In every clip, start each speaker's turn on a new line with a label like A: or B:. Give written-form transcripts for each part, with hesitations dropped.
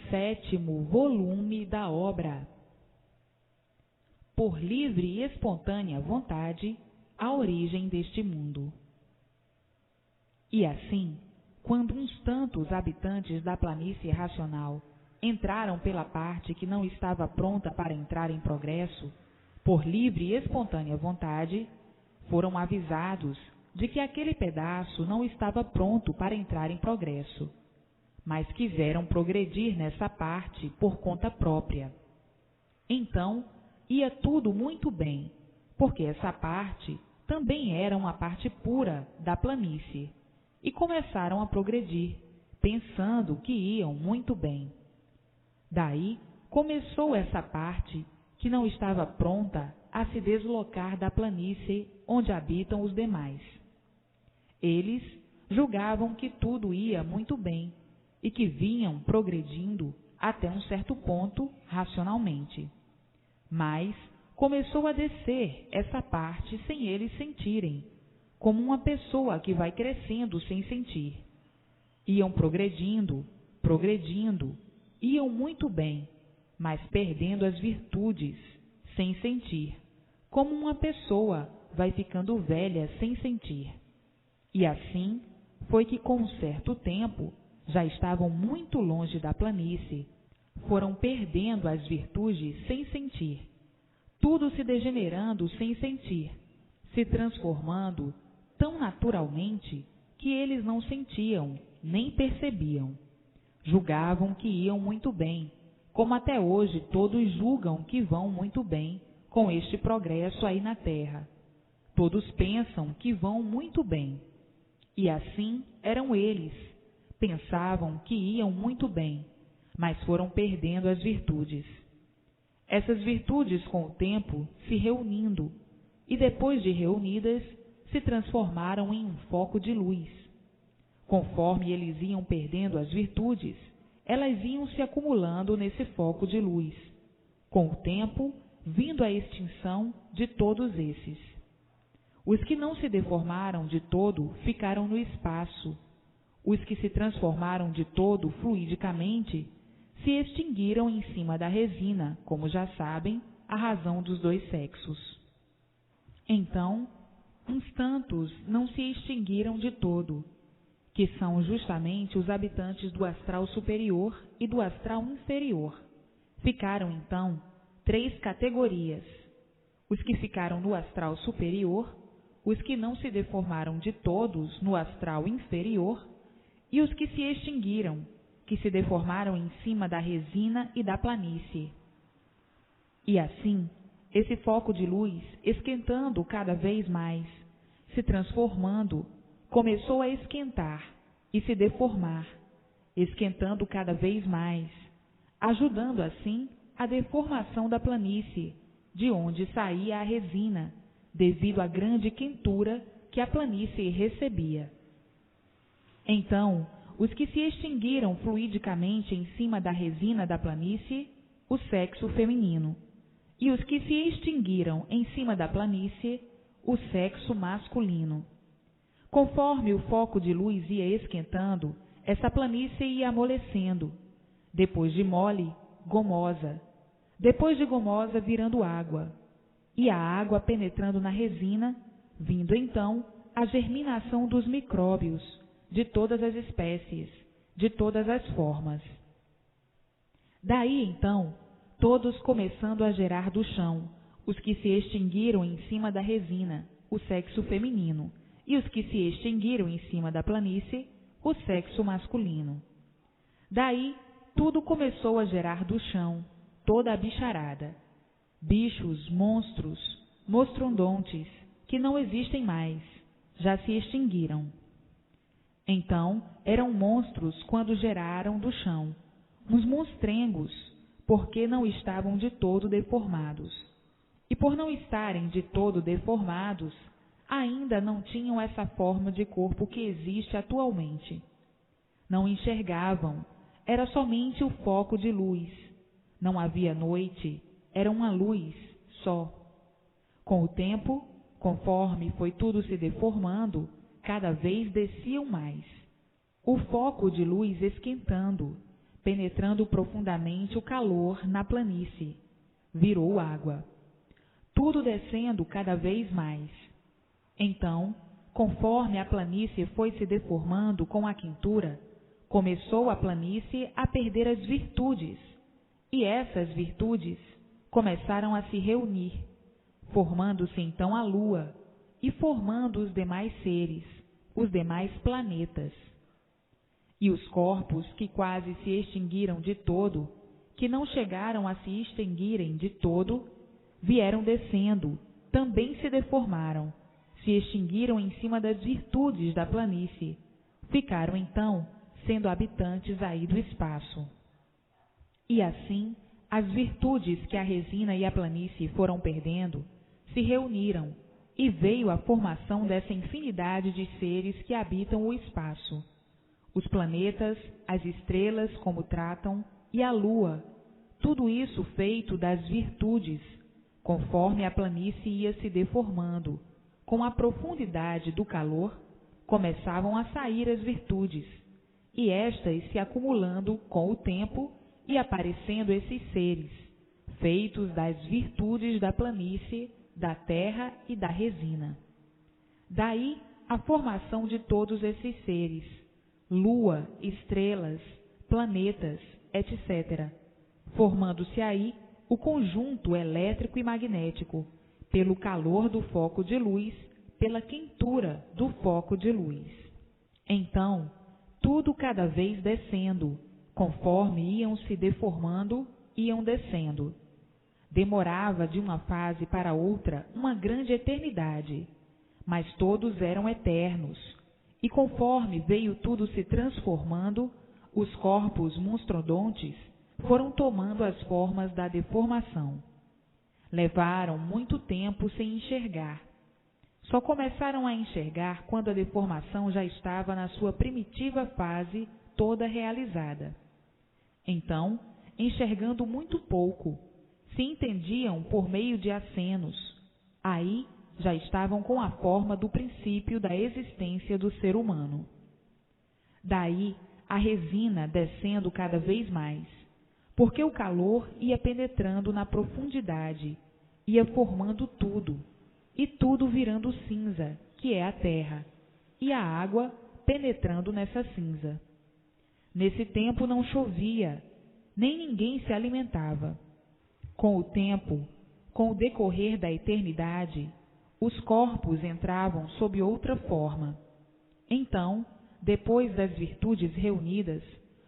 A: 7º volume da obra. Por livre e espontânea vontade, a origem deste mundo. E assim, quando uns tantos habitantes da planície racional entraram pela parte que não estava pronta para entrar em progresso, por livre e espontânea vontade, foram avisados de que aquele pedaço não estava pronto para entrar em progresso, mas quiseram progredir nessa parte por conta própria. Então, ia tudo muito bem, porque essa parte também era uma parte pura da planície, e começaram a progredir, pensando que iam muito bem. Daí começou essa parte que não estava pronta a se deslocar da planície onde habitam os demais. Eles julgavam que tudo ia muito bem e que vinham progredindo até um certo ponto racionalmente. Mas começou a descer essa parte sem eles sentirem, como uma pessoa que vai crescendo sem sentir. Iam progredindo, iam muito bem, mas perdendo as virtudes sem sentir, como uma pessoa vai ficando velha sem sentir. E assim foi que, com um certo tempo, já estavam muito longe da planície, foram perdendo as virtudes sem sentir, tudo se degenerando sem sentir, se transformando tão naturalmente que eles não sentiam nem percebiam. Julgavam que iam muito bem, como até hoje todos julgam que vão muito bem com este progresso aí na Terra. Todos pensam que vão muito bem. E assim eram eles. Pensavam que iam muito bem, mas foram perdendo as virtudes. Essas virtudes, com o tempo, se reunindo, e depois de reunidas, se transformaram em um foco de luz. Conforme eles iam perdendo as virtudes, elas iam se acumulando nesse foco de luz, com o tempo vindo a extinção de todos esses. Os que não se deformaram de todo ficaram no espaço. Os que se transformaram de todo fluidicamente se extinguiram em cima da resina, como já sabem, a razão dos dois sexos. Então, uns tantos não se extinguiram de todo, que são justamente os habitantes do astral superior e do astral inferior. Ficaram, então, 3 categorias: os que ficaram no astral superior, os que não se deformaram de todos no astral inferior e os que se extinguiram, que se deformaram em cima da resina e da planície. E assim, esse foco de luz, esquentando cada vez mais, se transformando, começou a esquentar e se deformar, esquentando cada vez mais, ajudando assim a deformação da planície, de onde saía a resina, devido à grande quentura que a planície recebia. Então, os que se extinguiram fluidicamente em cima da resina da planície, o sexo feminino, e os que se extinguiram em cima da planície, o sexo masculino. Conforme o foco de luz ia esquentando, essa planície ia amolecendo, depois de mole, gomosa, depois de gomosa virando água, e a água penetrando na resina, vindo então a germinação dos micróbios, de todas as espécies, de todas as formas. Daí então, todos começando a gerar do chão, os que se extinguiram em cima da resina, o sexo feminino, e os que se extinguiram em cima da planície, o sexo masculino. Daí, tudo começou a gerar do chão, toda a bicharada. Bichos, monstros, mostrodontes, que não existem mais, já se extinguiram. Então, eram monstros quando geraram do chão, uns monstrengos, porque não estavam de todo deformados. E por não estarem de todo deformados, ainda não tinham essa forma de corpo que existe atualmente. Não enxergavam, era somente o foco de luz. Não havia noite, era uma luz só. Com o tempo, conforme foi tudo se deformando, cada vez desciam mais. O foco de luz esquentando, penetrando profundamente o calor na planície. Virou água. Tudo descendo cada vez mais. Então, conforme a planície foi se deformando com a quentura, começou a planície a perder as virtudes, e essas virtudes começaram a se reunir, formando-se então a Lua e formando os demais seres, os demais planetas. E os corpos que quase se extinguiram de todo, que não chegaram a se extinguirem de todo, vieram descendo, também se deformaram, se extinguiram em cima das virtudes da planície, ficaram então sendo habitantes aí do espaço. E assim, as virtudes que a resina e a planície foram perdendo, se reuniram, e veio a formação dessa infinidade de seres que habitam o espaço. Os planetas, as estrelas como tratam, e a Lua, tudo isso feito das virtudes, conforme a planície ia se deformando, com a profundidade do calor, começavam a sair as virtudes, e estas se acumulando com o tempo e aparecendo esses seres, feitos das virtudes da planície, da terra e da resina. Daí a formação de todos esses seres, lua, estrelas, planetas, etc., formando-se aí o conjunto elétrico e magnético, pelo calor do foco de luz, pela quentura do foco de luz. Então, tudo cada vez descendo, conforme iam se deformando, iam descendo. Demorava de uma fase para outra uma grande eternidade, mas todos eram eternos, e conforme veio tudo se transformando, os corpos monstrodontes foram tomando as formas da deformação. Levaram muito tempo sem enxergar. Só começaram a enxergar quando a deformação já estava na sua primitiva fase toda realizada. Então, enxergando muito pouco, se entendiam por meio de acenos. Aí já estavam com a forma do princípio da existência do ser humano. Daí a resina descendo cada vez mais, porque o calor ia penetrando na profundidade, ia formando tudo, e tudo virando cinza, que é a terra, e a água penetrando nessa cinza. Nesse tempo não chovia, nem ninguém se alimentava. Com o tempo, com o decorrer da eternidade, os corpos entravam sob outra forma. Então, depois das virtudes reunidas,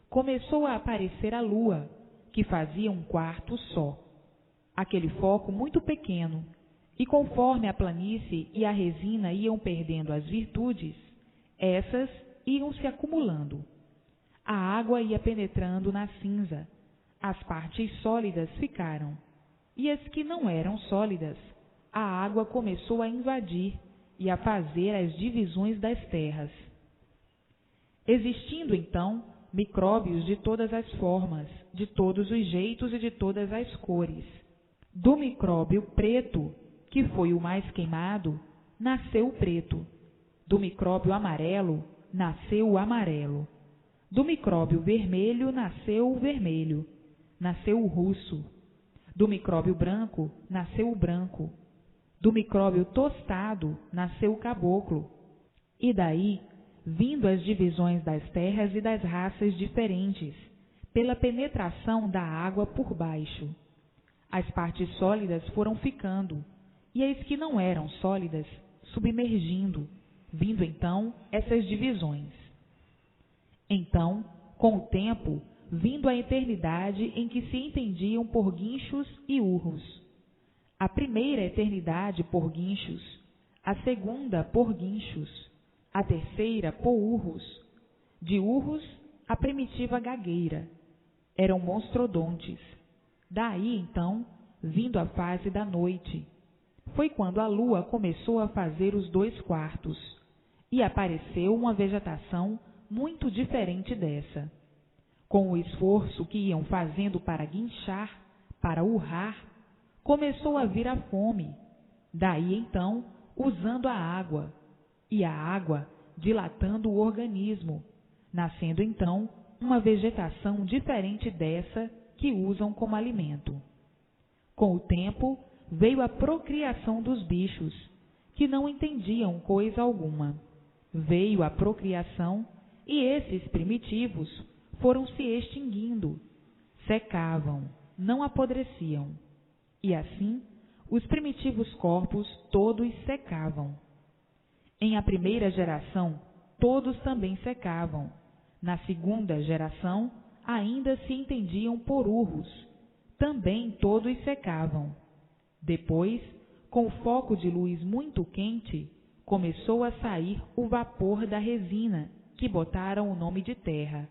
A: começou a aparecer a lua, que fazia um quarto só. Aquele foco muito pequeno, e conforme a planície e a resina iam perdendo as virtudes, essas iam se acumulando. A água ia penetrando na cinza, as partes sólidas ficaram, e as que não eram sólidas, a água começou a invadir e a fazer as divisões das terras. Existindo então micróbios de todas as formas, de todos os jeitos e de todas as cores. Do micróbio preto, que foi o mais queimado, nasceu o preto. Do micróbio amarelo, nasceu o amarelo. Do micróbio vermelho, nasceu o vermelho. Nasceu o russo. Do micróbio branco, nasceu o branco. Do micróbio tostado, nasceu o caboclo. E daí, vindo as divisões das terras e das raças diferentes, pela penetração da água por baixo. As partes sólidas foram ficando, e as que não eram sólidas submergindo, vindo então essas divisões. Então, com o tempo, vindo a eternidade em que se entendiam por guinchos e urros. A primeira eternidade por guinchos, a segunda por guinchos, a terceira por urros. De urros, a primitiva gagueira. Eram monstrodontes. Daí, então, vindo a fase da noite. Foi quando a lua começou a fazer os 2 quartos, e apareceu uma vegetação muito diferente dessa. Com o esforço que iam fazendo para guinchar, para urrar, começou a vir a fome. Daí, então, usando a água, e a água dilatando o organismo, nascendo então uma vegetação diferente dessa que usam como alimento. Com o tempo, veio a procriação dos bichos, que não entendiam coisa alguma. Veio a procriação e esses primitivos foram se extinguindo, secavam, não apodreciam. E assim, os primitivos corpos todos secavam. Em a primeira geração, todos também secavam. Na segunda geração, ainda se entendiam por urros. Também todos secavam. Depois, com o foco de luz muito quente, começou a sair o vapor da resina, que botaram o nome de terra.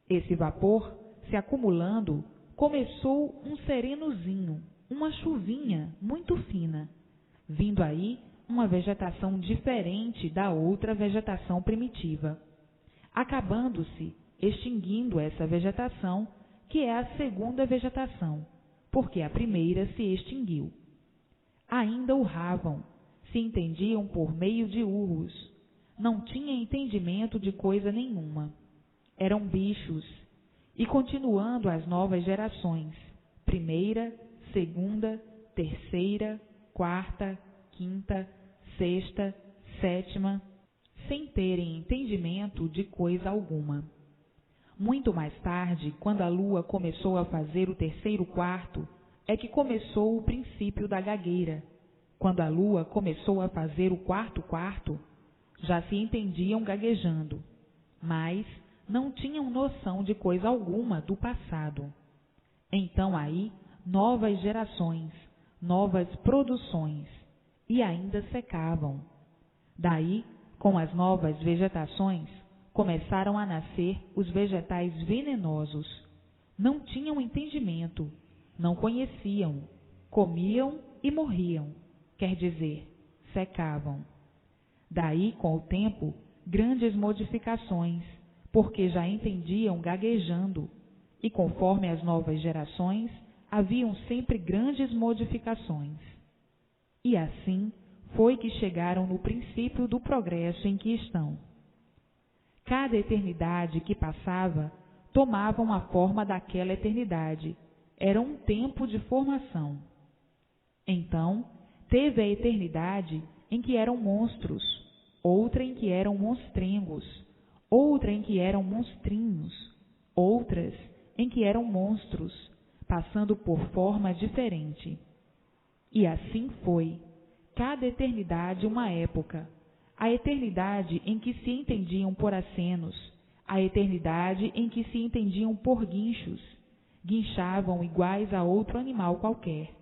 A: Esse vapor, se acumulando, começou um serenozinho, uma chuvinha muito fina. Vindo aí uma vegetação diferente da outra vegetação primitiva. Acabando-se, extinguindo essa vegetação, que é a segunda vegetação, porque a primeira se extinguiu. Ainda urravam, se entendiam por meio de urros, não tinha entendimento de coisa nenhuma. Eram bichos, e continuando as novas gerações, primeira, segunda, terceira, quarta, quinta, sexta, sétima, sem terem entendimento de coisa alguma. Muito mais tarde, quando a lua começou a fazer o terceiro quarto, é que começou o princípio da gagueira. Quando a lua começou a fazer o quarto quarto, já se entendiam gaguejando, mas não tinham noção de coisa alguma do passado. Então aí, novas gerações, novas produções, e ainda secavam. Daí, com as novas vegetações, começaram a nascer os vegetais venenosos. Não tinham entendimento, não conheciam, comiam e morriam, quer dizer, secavam. Daí, com o tempo, grandes modificações, porque já entendiam gaguejando, e conforme as novas gerações, haviam sempre grandes modificações. E assim foi que chegaram no princípio do progresso em que estão. Cada eternidade que passava tomava uma forma daquela eternidade, era um tempo de formação. Então, teve a eternidade em que eram monstros, outra em que eram monstrengos, outra em que eram monstrinhos, outras em que eram monstros, passando por forma diferente. E assim foi, cada eternidade uma época, a eternidade em que se entendiam por acenos, a eternidade em que se entendiam por guinchos, guinchavam iguais a outro animal qualquer.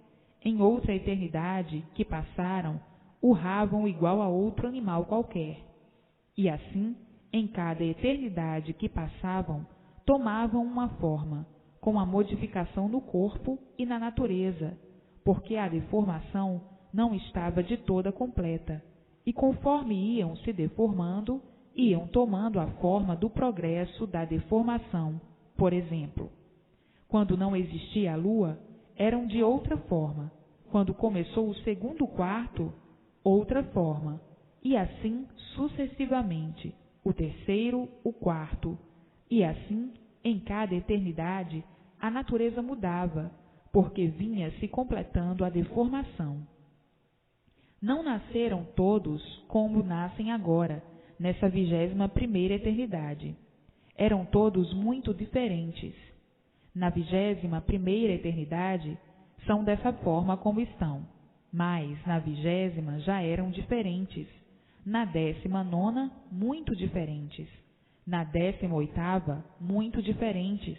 A: Em outra eternidade que passaram, urravam igual a outro animal qualquer. E assim, em cada eternidade que passavam, tomavam uma forma, com a modificação no corpo e na natureza, porque a deformação não estava de toda completa, e conforme iam se deformando, iam tomando a forma do progresso da deformação. Por exemplo, quando não existia a lua, eram de outra forma. Quando começou o segundo quarto, outra forma. E assim sucessivamente, o terceiro, o quarto. E assim, em cada eternidade, a natureza mudava, porque vinha se completando a deformação. Não nasceram todos como nascem agora, nessa 21ª eternidade. Eram todos muito diferentes. Na 21ª eternidade, são dessa forma como estão, mas na 20ª já eram diferentes, na 19ª muito diferentes, na 18ª muito diferentes,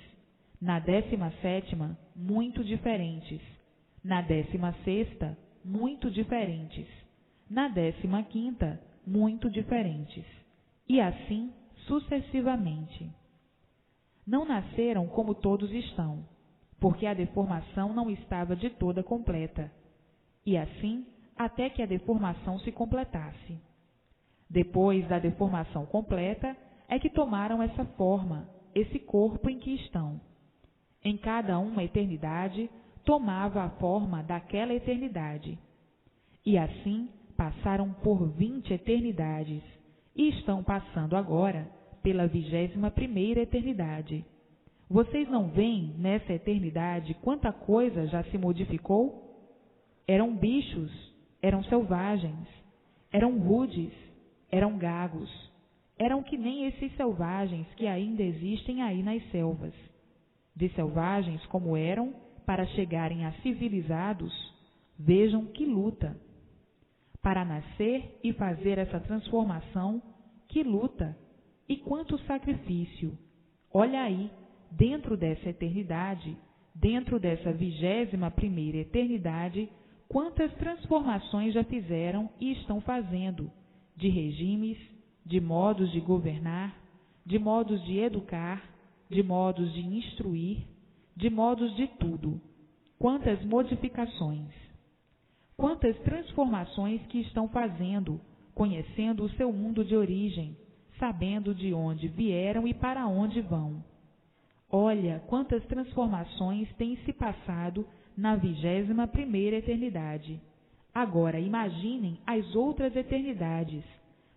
A: na 17ª muito diferentes, na 16ª muito diferentes, na 15ª muito diferentes, e assim sucessivamente. Não nasceram como todos estão, porque a deformação não estava de toda completa, e assim até que a deformação se completasse. Depois da deformação completa é que tomaram essa forma, esse corpo em que estão. Em cada uma eternidade tomava a forma daquela eternidade. E assim passaram por 20 eternidades, e estão passando agora pela 21ª eternidade. Vocês não veem nessa eternidade quanta coisa já se modificou? Eram bichos, eram selvagens, eram rudes, eram gagos, eram que nem esses selvagens que ainda existem aí nas selvas. De selvagens como eram, para chegarem a civilizados, vejam que luta. Para nascer e fazer essa transformação, que luta e quanto sacrifício. Olha aí, dentro dessa eternidade, dentro dessa 21ª eternidade, quantas transformações já fizeram e estão fazendo, de regimes, de modos de governar, de modos de educar, de modos de instruir, de modos de tudo. Quantas modificações, quantas transformações que estão fazendo, conhecendo o seu mundo de origem, sabendo de onde vieram e para onde vão. Olha quantas transformações têm se passado na 21ª eternidade. Agora imaginem as outras eternidades,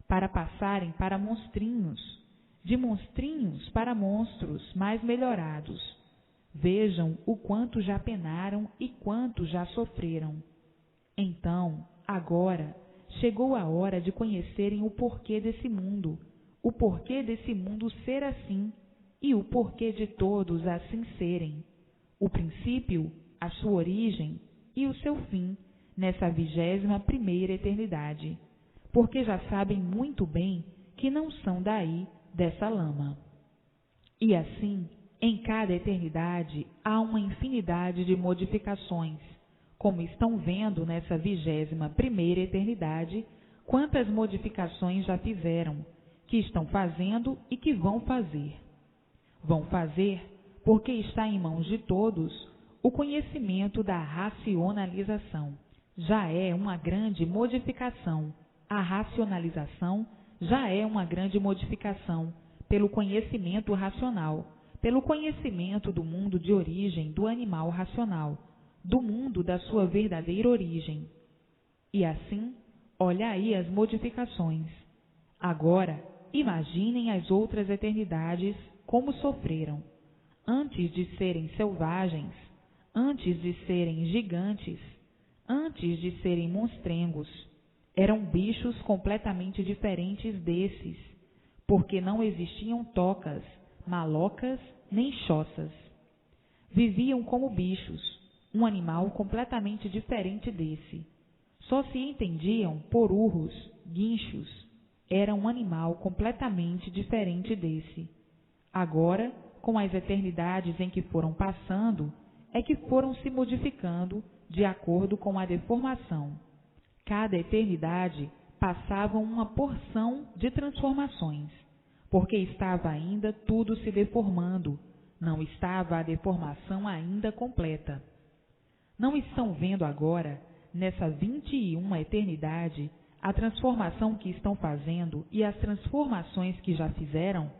A: para passarem para monstrinhos, de monstrinhos para monstros mais melhorados. Vejam o quanto já penaram e quanto já sofreram. Então, agora, chegou a hora de conhecerem o porquê desse mundo, o porquê desse mundo ser assim e o porquê de todos assim serem. O princípio, a sua origem e o seu fim nessa 21ª eternidade, porque já sabem muito bem que não são daí, dessa lama. E assim, em cada eternidade, há uma infinidade de modificações, como estão vendo nessa 21ª eternidade, quantas modificações já fizeram, que estão fazendo e que vão fazer. Vão fazer porque está em mãos de todos o conhecimento da racionalização. Já é uma grande modificação. A racionalização já é uma grande modificação pelo conhecimento racional, pelo conhecimento do mundo de origem do animal racional, do mundo da sua verdadeira origem. E assim, olha aí as modificações. Agora, imaginem as outras eternidades como sofreram. Antes de serem selvagens, antes de serem gigantes, antes de serem monstrengos, eram bichos completamente diferentes desses, porque não existiam tocas, malocas nem choças. Viviam como bichos, um animal completamente diferente desse. Só se entendiam por urros, guinchos. Era um animal completamente diferente desse. Agora, com as eternidades em que foram passando, é que foram se modificando de acordo com a deformação. Cada eternidade passava uma porção de transformações, porque estava ainda tudo se deformando, não estava a deformação ainda completa. Não estão vendo agora, nessa 21ª eternidade, a transformação que estão fazendo e as transformações que já fizeram?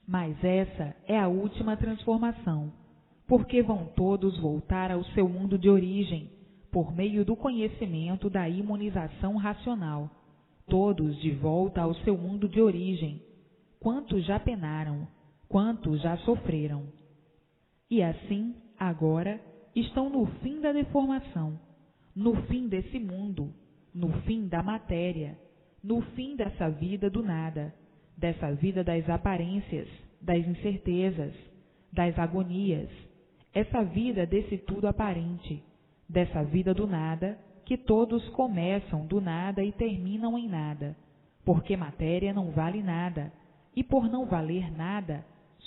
A: Mas essa é a última transformação, porque vão todos voltar ao seu mundo de origem, por meio do conhecimento da imunização racional, todos de volta ao seu mundo de origem. Quantos já penaram, quantos já sofreram. E assim, agora, estão no fim da deformação, no fim desse mundo, no fim da matéria, no fim dessa vida do nada, dessa vida das aparências, das incertezas, das agonias, essa vida desse tudo aparente, dessa vida do nada, que todos começam do nada e terminam em nada, porque matéria não vale nada, e por não valer nada,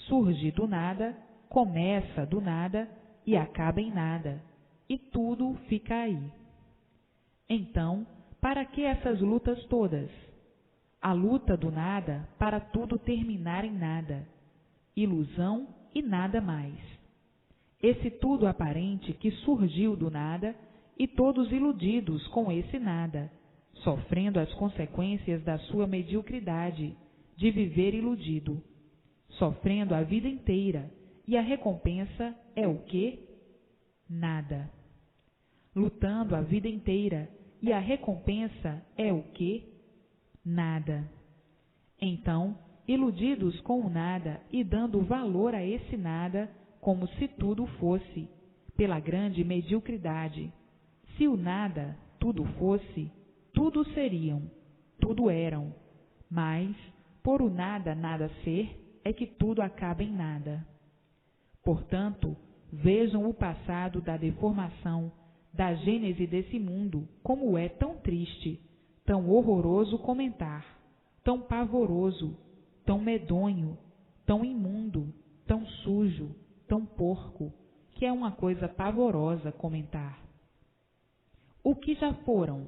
A: surge do nada, começa do nada e acaba em nada, e tudo fica aí. Então, para que essas lutas todas? A luta do nada para tudo terminar em nada, ilusão e nada mais. Esse tudo aparente que surgiu do nada e todos iludidos com esse nada, sofrendo as consequências da sua mediocridade, de viver iludido, sofrendo a vida inteira, e a recompensa é o quê? Nada. Lutando a vida inteira, e a recompensa é o quê? Nada. Então, iludidos com o nada e dando valor a esse nada como se tudo fosse, pela grande mediocridade. Se o nada tudo fosse, tudo seriam, tudo eram, mas, por o nada nada ser, é que tudo acaba em nada. Portanto, vejam o passado da deformação, da gênese desse mundo, como é tão triste, tão horroroso comentar, tão pavoroso, tão medonho, tão imundo, tão sujo, tão porco, que é uma coisa pavorosa comentar. O que já foram?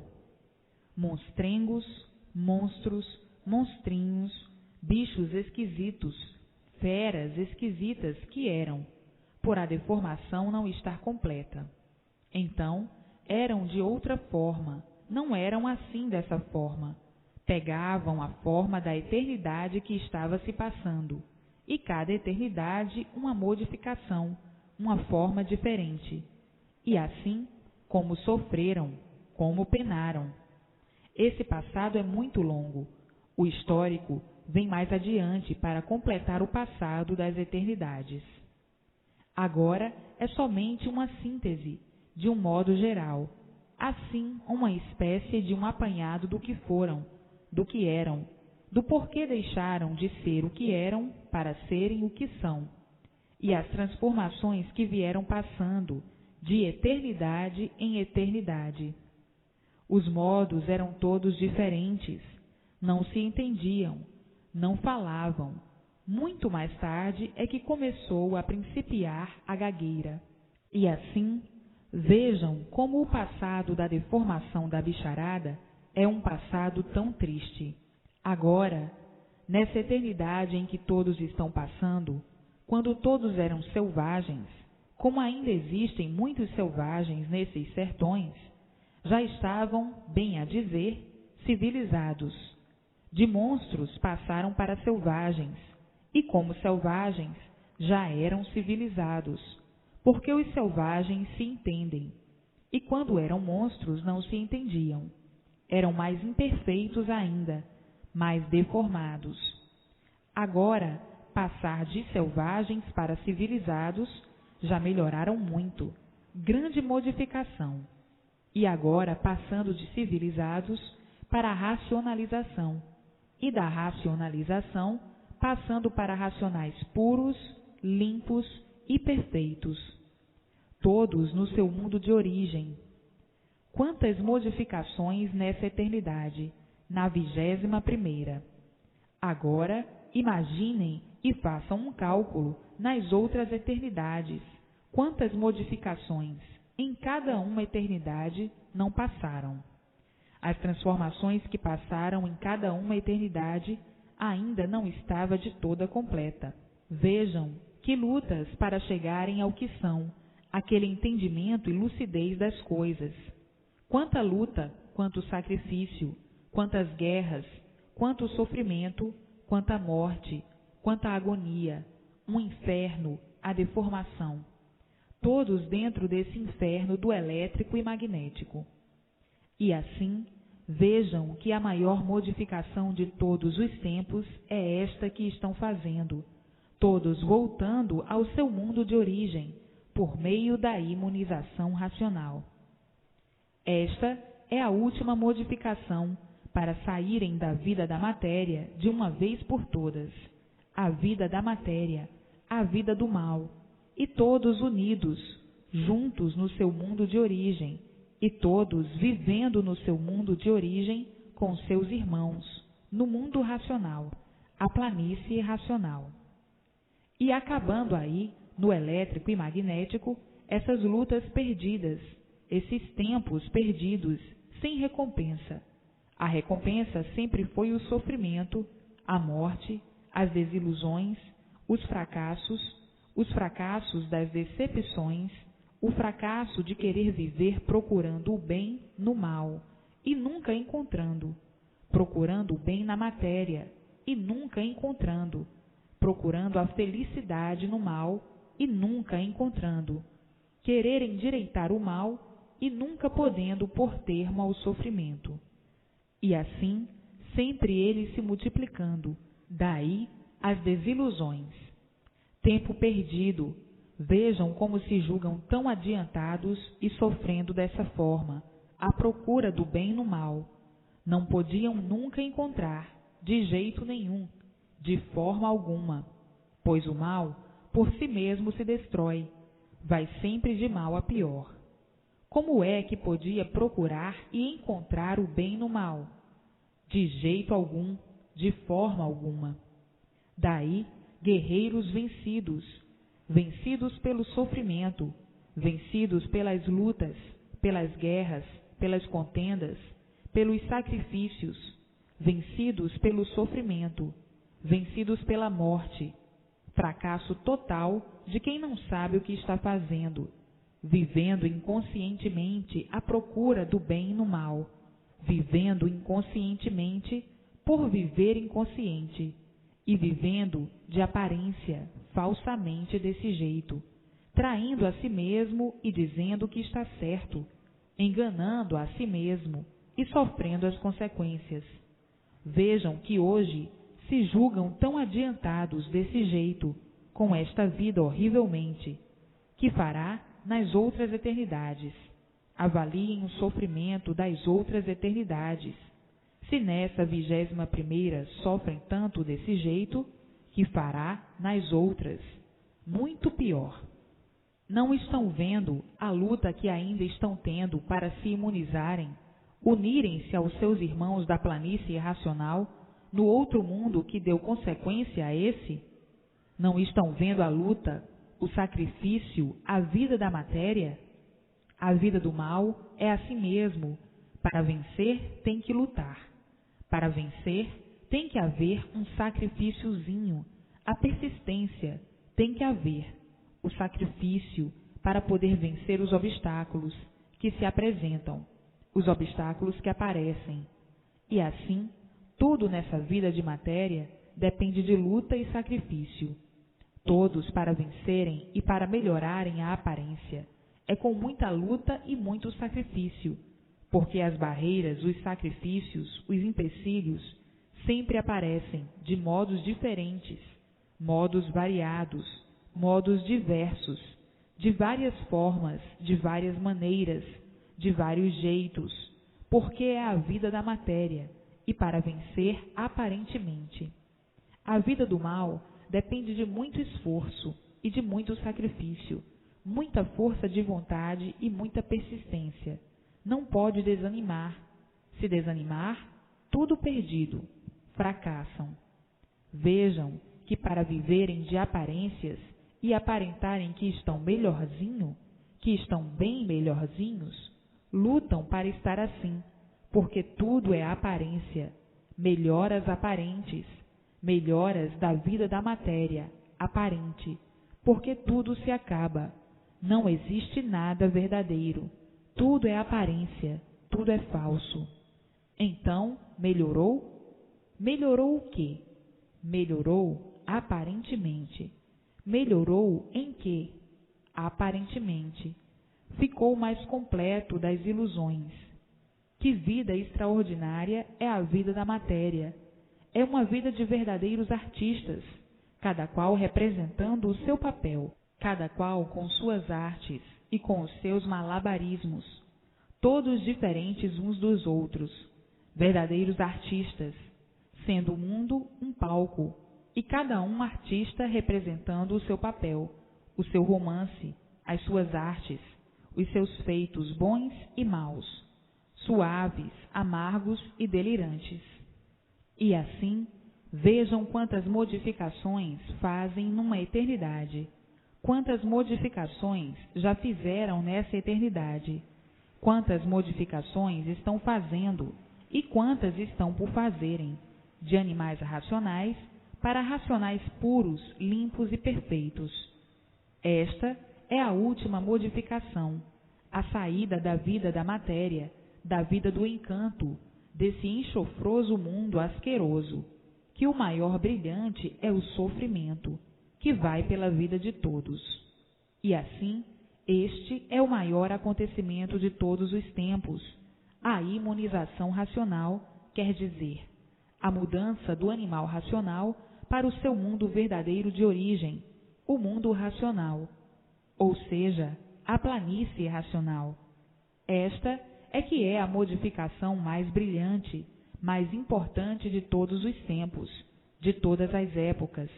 A: Monstrengos, monstros, monstrinhos, bichos esquisitos, feras esquisitas que eram, por a deformação não estar completa. Então, eram de outra forma, não eram assim dessa forma. Pegavam a forma da eternidade que estava se passando, e cada eternidade uma modificação, uma forma diferente. E assim, como sofreram, como penaram. Esse passado é muito longo. O histórico vem mais adiante para completar o passado das eternidades. Agora é somente uma síntese, de um modo geral, assim uma espécie de um apanhado do que foram, do que eram, do porquê deixaram de ser o que eram para serem o que são, e as transformações que vieram passando de eternidade em eternidade. Os modos eram todos diferentes, não se entendiam, não falavam. Muito mais tarde é que começou a principiar a gagueira. E assim, vejam como o passado da deformação da bicharada é um passado tão triste. Agora, nessa eternidade em que todos estão passando, quando todos eram selvagens, como ainda existem muitos selvagens nesses sertões, já estavam, bem a dizer, civilizados. De monstros passaram para selvagens, e como selvagens já eram civilizados, porque os selvagens se entendem, e quando eram monstros não se entendiam. Eram mais imperfeitos ainda, mais deformados. Agora, passar de selvagens para civilizados já melhoraram muito, grande modificação. E agora, passando de civilizados para a racionalização, e da racionalização passando para racionais puros, limpos e perfeitos, todos no seu mundo de origem. Quantas modificações nessa eternidade, na 21ª. Agora, imaginem e façam um cálculo nas outras eternidades. Quantas modificações em cada uma eternidade não passaram? As transformações que passaram em cada uma eternidade ainda não estava de toda completa. Vejam que lutas para chegarem ao que são, aquele entendimento e lucidez das coisas. Quanta luta, quanto sacrifício, quantas guerras, quanto sofrimento, quanta morte, quanta agonia, um inferno, a deformação. Todos dentro desse inferno do elétrico e magnético. E assim, vejam que a maior modificação de todos os tempos é esta que estão fazendo, todos voltando ao seu mundo de origem, por meio da imunização racional. Esta é a última modificação para saírem da vida da matéria de uma vez por todas, a vida da matéria, a vida do mal, e todos unidos, juntos no seu mundo de origem, e todos vivendo no seu mundo de origem com seus irmãos, no mundo racional, a planície racional. E acabando aí, no elétrico e magnético, essas lutas perdidas, esses tempos perdidos, sem recompensa. A recompensa sempre foi o sofrimento, a morte, as desilusões, os fracassos das decepções, o fracasso de querer viver procurando o bem no mal e nunca encontrando, procurando o bem na matéria e nunca encontrando, procurando a felicidade no mal e nunca encontrando, querer endireitar o mal e nunca podendo pôr termo ao sofrimento. E assim, sempre ele se multiplicando, Daí as desilusões. Tempo perdido. Vejam como se julgam tão adiantados e sofrendo dessa forma, à procura do bem no mal. Não podiam nunca encontrar, de jeito nenhum, de forma alguma, pois o mal por si mesmo se destrói, vai sempre de mal a pior. Como é que podia procurar e encontrar o bem no mal? De jeito algum, de forma alguma. Daí, guerreiros vencidos, vencidos pelo sofrimento, vencidos pelas lutas, pelas guerras, pelas contendas, pelos sacrifícios, vencidos pelo sofrimento, vencidos pela morte, fracasso total de quem não sabe o que está fazendo, vivendo inconscientemente à procura do bem no mal, vivendo inconscientemente por viver inconsciente, e vivendo de aparência, falsamente desse jeito, traindo a si mesmo e dizendo que está certo, enganando a si mesmo e sofrendo as consequências. Vejam que hoje se julgam tão adiantados desse jeito, com esta vida horrivelmente, que fará nas outras eternidades. Avaliem o sofrimento das outras eternidades. Se nessa 21ª sofrem tanto desse jeito, que fará nas outras, muito pior. Não estão vendo a luta que ainda estão tendo para se imunizarem, unirem-se aos seus irmãos da planície irracional, no outro mundo que deu consequência a esse? Não estão vendo a luta, o sacrifício, a vida da matéria? A vida do mal é assim mesmo. Para vencer, tem que lutar. Para vencer, tem que haver um sacrifíciozinho. A persistência tem que haver. O sacrifício para poder vencer os obstáculos que se apresentam, os obstáculos que aparecem. E assim, tudo nessa vida de matéria depende de luta e sacrifício. Todos para vencerem e para melhorarem a aparência. É com muita luta e muito sacrifício, porque as barreiras, os sacrifícios, os empecilhos sempre aparecem de modos diferentes, modos variados, modos diversos, de várias formas, de várias maneiras, de vários jeitos, porque é a vida da matéria e para vencer aparentemente. A vida do mal depende de muito esforço e de muito sacrifício, muita força de vontade e muita persistência. Não pode desanimar. Se desanimar, tudo perdido, fracassam. Vejam que para viverem de aparências e aparentarem que estão melhorzinho, que estão bem melhorzinhos, lutam para estar assim, porque tudo é aparência, melhoras aparentes, melhoras da vida da matéria, aparente, porque tudo se acaba, não existe nada verdadeiro, tudo é aparência, tudo é falso. Então, melhorou? Melhorou o quê? Melhorou aparentemente. Melhorou em quê? Aparentemente. Ficou mais completo das ilusões. Que vida extraordinária é a vida da matéria! É uma vida de verdadeiros artistas, cada qual representando o seu papel, cada qual com suas artes e com os seus malabarismos, todos diferentes uns dos outros, verdadeiros artistas, sendo o mundo um palco, e cada um artista representando o seu papel, o seu romance, as suas artes, os seus feitos bons e maus, suaves, amargos e delirantes. E assim, vejam quantas modificações fazem numa eternidade, quantas modificações já fizeram nessa eternidade, quantas modificações estão fazendo e quantas estão por fazerem, de animais racionais para racionais puros, limpos e perfeitos. Esta é a última modificação, a saída da vida da matéria, da vida do encanto, desse enxofroso mundo asqueroso, que o maior brilhante é o sofrimento, que vai pela vida de todos. E assim, este é o maior acontecimento de todos os tempos, a imunização racional, quer dizer, a mudança do animal racional para o seu mundo verdadeiro de origem, o mundo racional, ou seja, a planície racional. Esta é que é a modificação mais brilhante, mais importante de todos os tempos, de todas as épocas,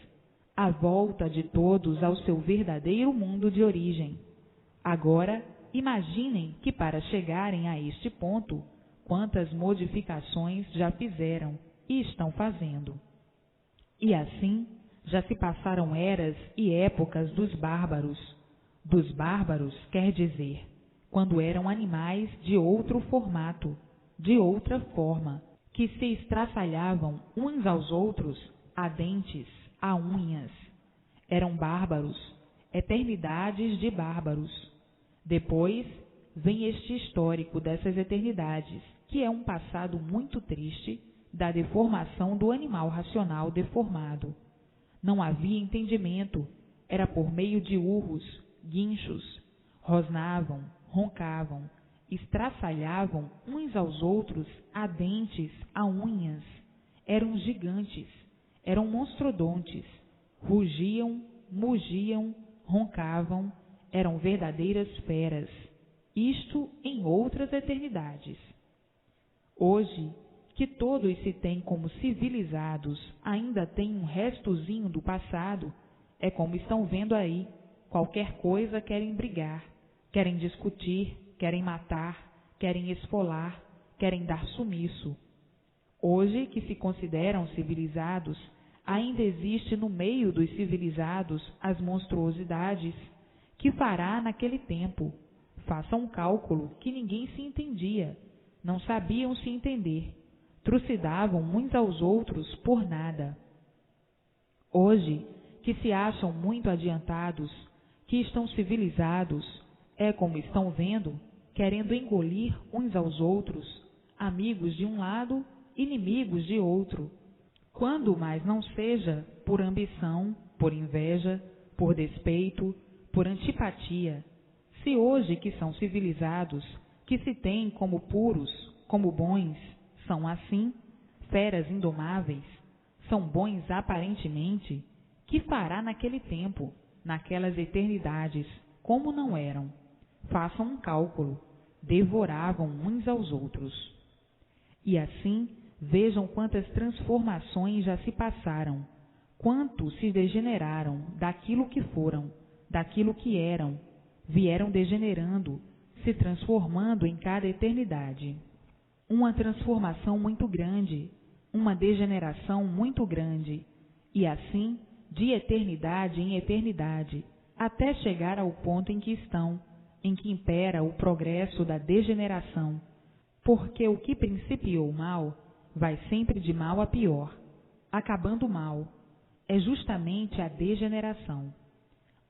A: a volta de todos ao seu verdadeiro mundo de origem. Agora, imaginem que para chegarem a este ponto, quantas modificações já fizeram e estão fazendo. E assim, já se passaram eras e épocas dos bárbaros. Dos bárbaros quer dizer, quando eram animais de outro formato, de outra forma, que se estraçalhavam uns aos outros a dentes, a unhas. Eram bárbaros, eternidades de bárbaros. Depois vem este histórico dessas eternidades, que é um passado muito triste da deformação do animal racional deformado. Não havia entendimento, era por meio de urros, guinchos, rosnavam, roncavam, estraçalhavam uns aos outros a dentes, a unhas. Eram gigantes, eram monstrodontes, rugiam, mugiam, roncavam, eram verdadeiras feras, isto em outras eternidades. Hoje, que todos se têm como civilizados, ainda tem um restozinho do passado, é como estão vendo aí, qualquer coisa querem brigar, querem discutir, querem matar, querem esfolar, querem dar sumiço. Hoje, que se consideram civilizados, ainda existe no meio dos civilizados as monstruosidades. Que fará naquele tempo? Faça um cálculo que ninguém se entendia, não sabiam se entender, trucidavam uns aos outros por nada. Hoje, que se acham muito adiantados, que estão civilizados, é como estão vendo, querendo engolir uns aos outros, amigos de um lado, inimigos de outro, quando mais não seja por ambição, por inveja, por despeito, por antipatia. Se hoje que são civilizados, que se têm como puros, como bons, são assim, feras indomáveis, são bons aparentemente, que fará naquele tempo, naquelas eternidades, como não eram? Façam um cálculo, devoravam uns aos outros. E assim, vejam quantas transformações já se passaram, quanto se degeneraram daquilo que foram, daquilo que eram, vieram degenerando, se transformando em cada eternidade. Uma transformação muito grande, uma degeneração muito grande, e assim, de eternidade em eternidade, até chegar ao ponto em que estão, em que impera o progresso da degeneração, porque o que principiou mal vai sempre de mal a pior, acabando mal. É justamente a degeneração.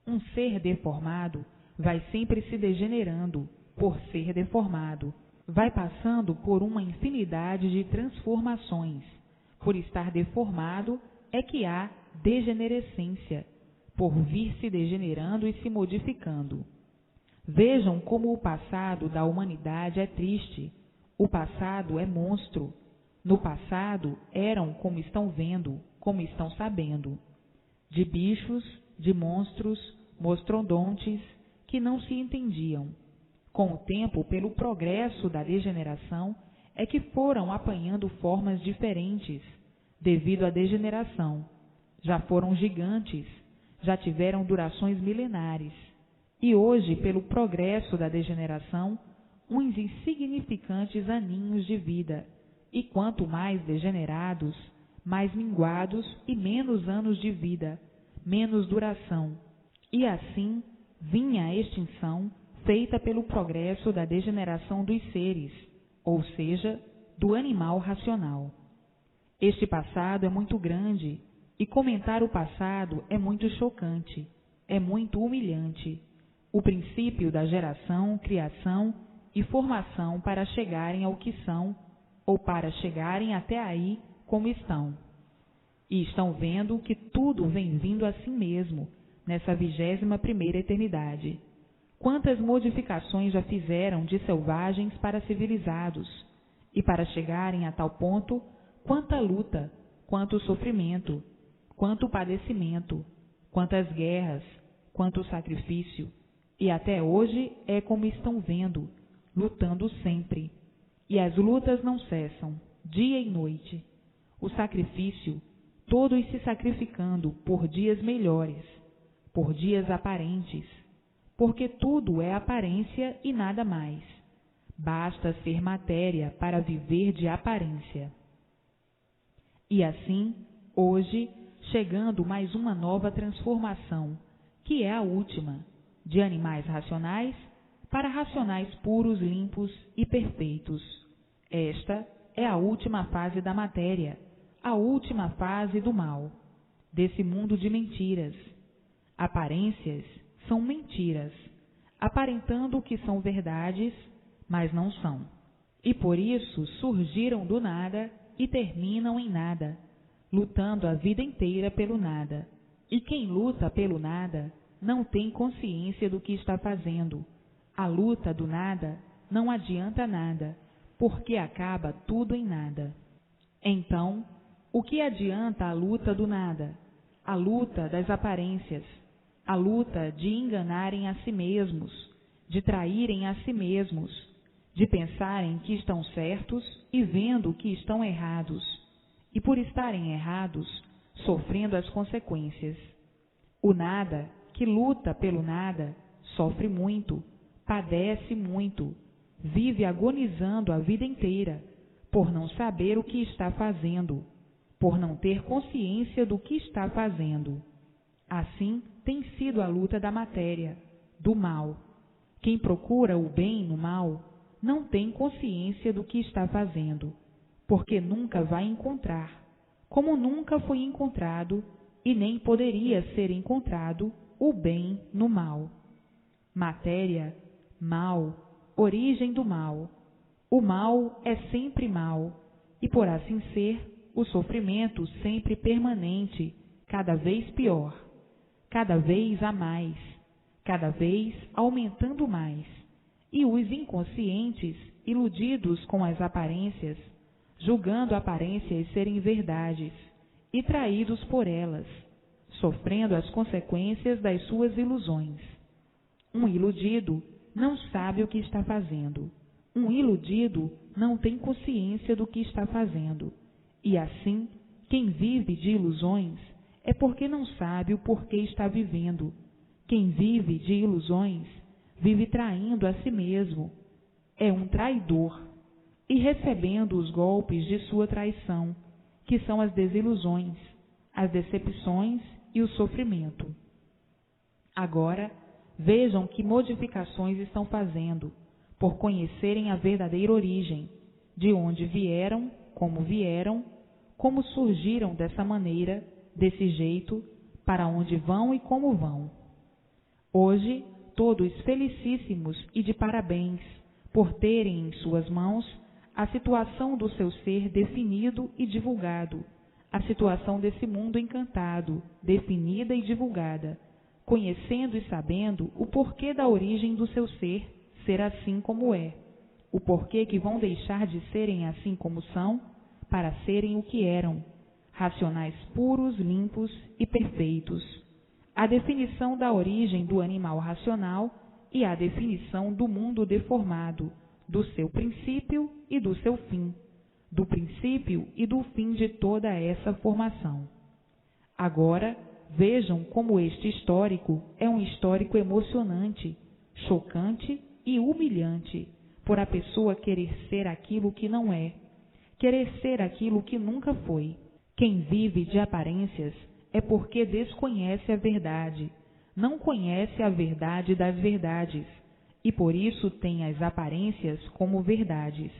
A: Um ser deformado vai sempre se degenerando por ser deformado, vai passando por uma infinidade de transformações. Por estar deformado é que há degenerescência, por vir se degenerando e se modificando. Vejam como o passado da humanidade é triste, o passado é monstro. No passado eram como estão vendo, como estão sabendo, de bichos, de monstros, mostrodontes, que não se entendiam. Com o tempo, pelo progresso da degeneração, é que foram apanhando formas diferentes, devido à degeneração. Já foram gigantes, já tiveram durações milenares, e hoje, pelo progresso da degeneração, uns insignificantes aninhos de vida, e quanto mais degenerados, mais minguados e menos anos de vida, menos duração. E assim vinha a extinção feita pelo progresso da degeneração dos seres, ou seja, do animal racional. Este passado é muito grande, e comentar o passado é muito chocante, é muito humilhante. O princípio da geração, criação e formação para chegarem ao que são, ou para chegarem até aí como estão. E estão vendo que tudo vem vindo assim mesmo, nessa 21ª eternidade. Quantas modificações já fizeram de selvagens para civilizados, e para chegarem a tal ponto, quanta luta, quanto sofrimento, quanto padecimento, quantas guerras, quanto sacrifício, e até hoje é como estão vendo, lutando sempre. E as lutas não cessam, dia e noite. O sacrifício, todos se sacrificando por dias melhores, por dias aparentes, porque tudo é aparência e nada mais. Basta ser matéria para viver de aparência. E assim, hoje, chegando mais uma nova transformação, que é a última, de animais racionais para racionais puros, limpos e perfeitos. Esta é a última fase da matéria, a última fase do mal, desse mundo de mentiras. Aparências são mentiras, aparentando que são verdades, mas não são. E por isso surgiram do nada e terminam em nada, lutando a vida inteira pelo nada. E quem luta pelo nada não tem consciência do que está fazendo. A luta do nada não adianta nada, porque acaba tudo em nada. Então, o que adianta a luta do nada? A luta das aparências, a luta de enganarem a si mesmos, de traírem a si mesmos, de pensarem que estão certos e vendo que estão errados, e por estarem errados, sofrendo as consequências. O nada, que luta pelo nada, sofre muito, padece muito, vive agonizando a vida inteira, por não saber o que está fazendo, por não ter consciência do que está fazendo. Assim tem sido a luta da matéria, do mal. Quem procura o bem no mal não tem consciência do que está fazendo, porque nunca vai encontrar, como nunca foi encontrado e nem poderia ser encontrado o bem no mal. Matéria, mal, origem do mal. O mal é sempre mal, e por assim ser, o sofrimento sempre permanente, cada vez pior, cada vez a mais, cada vez aumentando mais. E os inconscientes, iludidos com as aparências, julgando aparências serem verdades, e traídos por elas, sofrendo as consequências das suas ilusões. Um iludido não sabe o que está fazendo. Um iludido não tem consciência do que está fazendo. E assim, quem vive de ilusões é porque não sabe o porquê está vivendo. Quem vive de ilusões vive traindo a si mesmo. É um traidor e recebendo os golpes de sua traição, que são as desilusões, as decepções e o sofrimento. Agora, vejam que modificações estão fazendo, por conhecerem a verdadeira origem, de onde vieram, como surgiram dessa maneira, desse jeito, para onde vão e como vão. Hoje, todos felicíssimos e de parabéns, por terem em suas mãos a situação do seu ser definido e divulgado, a situação desse mundo encantado, definida e divulgada, conhecendo e sabendo o porquê da origem do seu ser assim como é, o porquê que vão deixar de serem assim como são, para serem o que eram, racionais puros, limpos e perfeitos. A definição da origem do animal racional e a definição do mundo deformado, do seu princípio e do seu fim, do princípio e do fim de toda essa formação. Agora, vejam como este histórico é um histórico emocionante, chocante e humilhante, por a pessoa querer ser aquilo que não é, querer ser aquilo que nunca foi. Quem vive de aparências é porque desconhece a verdade, não conhece a verdade das verdades, e por isso tem as aparências como verdades,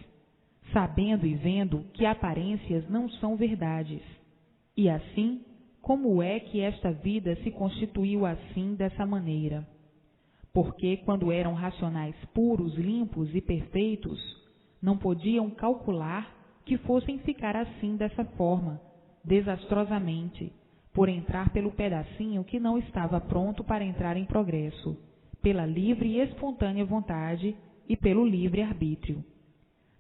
A: sabendo e vendo que aparências não são verdades. E assim, como é que esta vida se constituiu assim, dessa maneira? Porque quando eram racionais puros, limpos e perfeitos, não podiam calcular que fossem ficar assim, dessa forma, desastrosamente, por entrar pelo pedacinho que não estava pronto para entrar em progresso, pela livre e espontânea vontade e pelo livre arbítrio.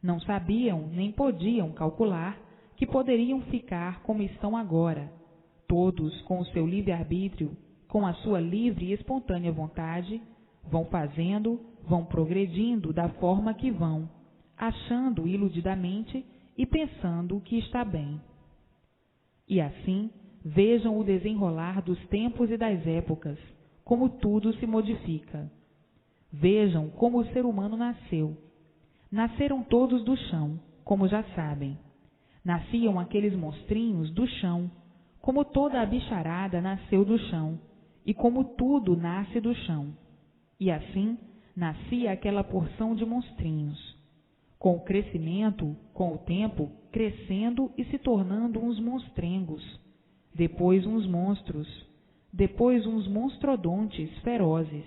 A: Não sabiam nem podiam calcular que poderiam ficar como estão agora, todos com o seu livre-arbítrio, com a sua livre e espontânea vontade, vão fazendo, vão progredindo da forma que vão, achando iludidamente e pensando que está bem. E assim, vejam o desenrolar dos tempos e das épocas, como tudo se modifica. Vejam como o ser humano nasceu. Nasceram todos do chão, como já sabem. Nasciam aqueles monstrinhos do chão, como toda a bicharada nasceu do chão, e como tudo nasce do chão. E assim, nascia aquela porção de monstrinhos. Com o crescimento, com o tempo, crescendo e se tornando uns monstrengos, depois uns monstros, depois uns monstrodontes ferozes.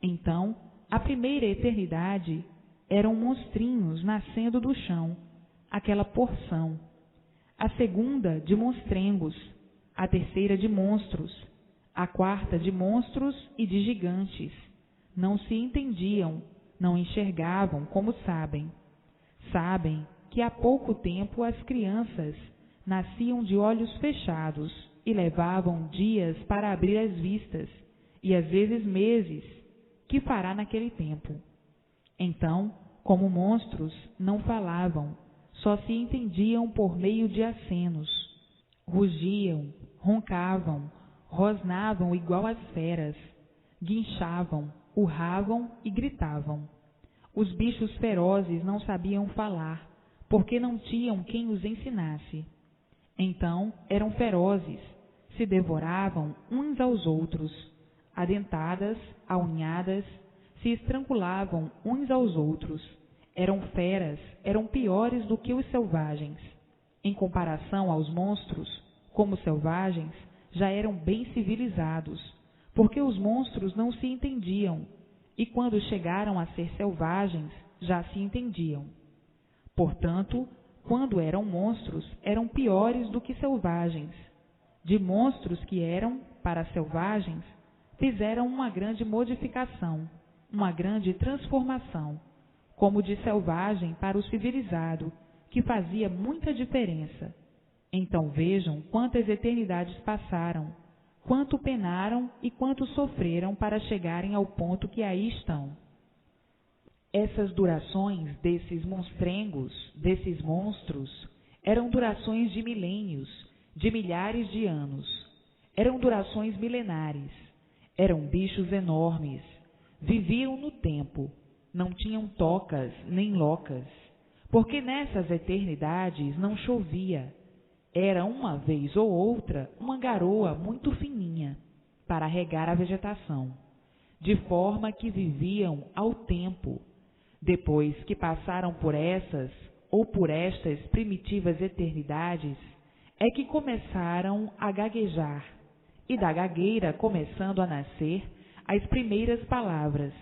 A: Então, a primeira eternidade eram monstrinhos nascendo do chão, aquela porção. A segunda de monstrengos, a terceira de monstros, a quarta de monstros e de gigantes. Não se entendiam, não enxergavam como sabem. Sabem que há pouco tempo as crianças nasciam de olhos fechados e levavam dias para abrir as vistas, e às vezes meses. Que fará naquele tempo? Então, como monstros, não falavam, só se entendiam por meio de acenos. Rugiam, roncavam, rosnavam igual às feras, guinchavam, urravam e gritavam. Os bichos ferozes não sabiam falar, porque não tinham quem os ensinasse. Então eram ferozes, se devoravam uns aos outros, adentadas, aunhadas, se estrangulavam uns aos outros. Eram feras, eram piores do que os selvagens. Em comparação aos monstros, como selvagens, já eram bem civilizados, porque os monstros não se entendiam, e quando chegaram a ser selvagens, já se entendiam. Portanto, quando eram monstros, eram piores do que selvagens. De monstros que eram, para selvagens, fizeram uma grande modificação, uma grande transformação, como de selvagem para o civilizado, que fazia muita diferença. Então vejam quantas eternidades passaram, quanto penaram e quanto sofreram para chegarem ao ponto que aí estão. Essas durações desses monstrengos, desses monstros, eram durações de milênios, de milhares de anos. Eram durações milenares. Eram bichos enormes. Viviam no tempo. Não tinham tocas nem locas, porque nessas eternidades não chovia. Era uma vez ou outra uma garoa muito fininha para regar a vegetação, de forma que viviam ao tempo. Depois que passaram por essas ou por estas primitivas eternidades, é que começaram a gaguejar, e da gagueira começando a nascer as primeiras palavras.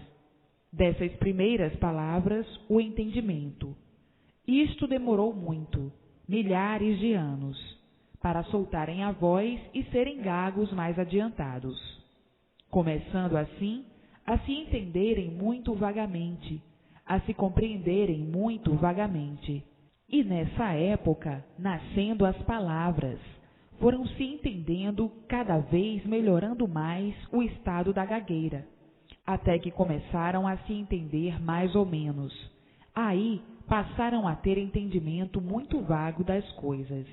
A: Dessas primeiras palavras, o entendimento. Isto demorou muito, milhares de anos, para soltarem a voz e serem gagos mais adiantados, começando assim a se entenderem muito vagamente, a se compreenderem muito vagamente. E nessa época, nascendo as palavras, foram se entendendo cada vez melhorando mais o estado da gagueira, até que começaram a se entender mais ou menos. Aí passaram a ter entendimento muito vago das coisas.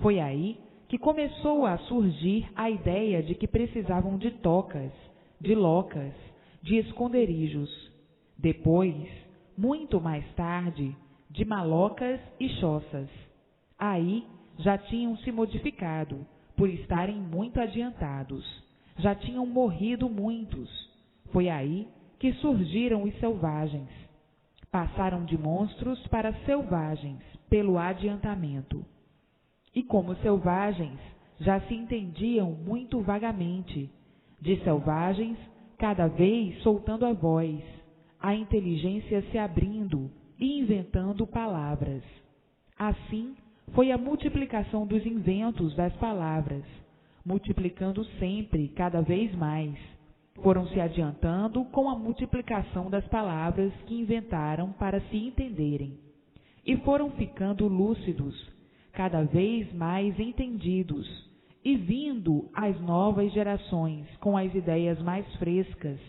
A: Foi aí que começou a surgir a ideia de que precisavam de tocas, de locas, de esconderijos. Depois, muito mais tarde, de malocas e choças. Aí já tinham se modificado, por estarem muito adiantados. Já tinham morrido muitos. Foi aí que surgiram os selvagens. Passaram de monstros para selvagens, pelo adiantamento. E como selvagens, já se entendiam muito vagamente. De selvagens, cada vez soltando a voz, a inteligência se abrindo e inventando palavras. Assim, foi a multiplicação dos inventos das palavras, multiplicando sempre, cada vez mais. Foram se adiantando com a multiplicação das palavras que inventaram para se entenderem. e foram ficando lúcidos, cada vez mais entendidos, e vindo as novas gerações com as ideias mais frescas,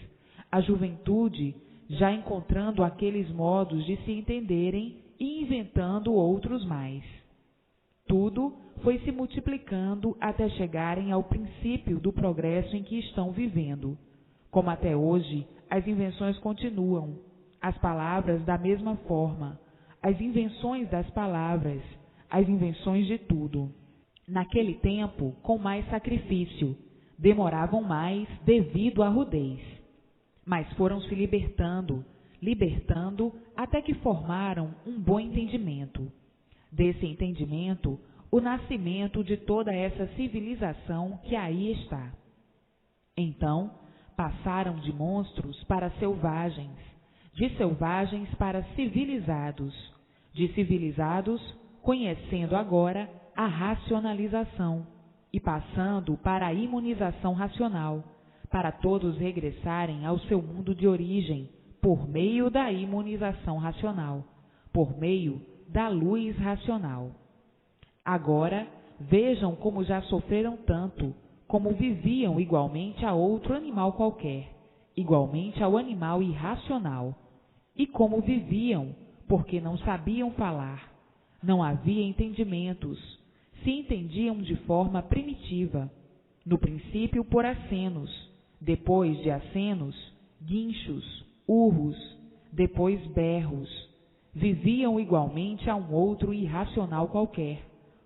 A: a juventude já encontrando aqueles modos de se entenderem e inventando outros mais. Tudo foi se multiplicando até chegarem ao princípio do progresso em que estão vivendo. Como até hoje, as invenções continuam, as palavras da mesma forma, as invenções das palavras, as invenções de tudo. Naquele tempo, com mais sacrifício, demoravam mais devido à rudez. Mas foram se libertando até que formaram um bom entendimento. Desse entendimento, o nascimento de toda essa civilização que aí está. Então, passaram de monstros para selvagens, de selvagens para civilizados, de civilizados conhecendo agora a racionalização e passando para a imunização racional, para todos regressarem ao seu mundo de origem por meio da imunização racional, por meio da luz racional. Agora, vejam como já sofreram tanto, como viviam igualmente a outro animal qualquer, igualmente ao animal irracional, e como viviam, porque não sabiam falar, não havia entendimentos, se entendiam de forma primitiva, no princípio por acenos, depois de acenos, guinchos, urros, depois berros. Viviam igualmente a um outro irracional qualquer,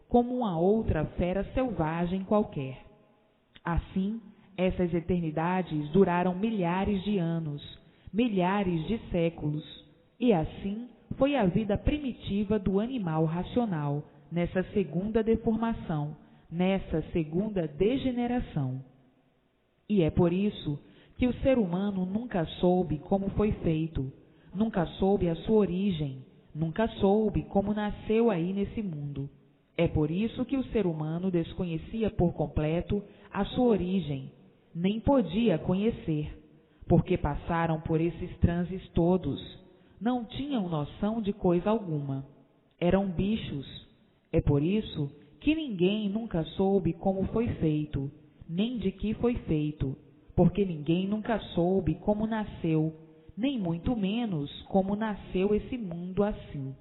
A: como uma outra fera selvagem qualquer. Assim, essas eternidades duraram milhares de anos, milhares de séculos, e assim foi a vida primitiva do animal racional, nessa segunda deformação, nessa segunda degeneração. E é por isso que o ser humano nunca soube como foi feito, nunca soube a sua origem, nunca soube como nasceu aí nesse mundo. É por isso que o ser humano desconhecia por completo a sua origem, nem podia conhecer, porque passaram por esses transes todos, não tinham noção de coisa alguma, eram bichos. É por isso que ninguém nunca soube como foi feito, nem de que foi feito, porque ninguém nunca soube como nasceu, nem muito menos como nasceu esse mundo assim.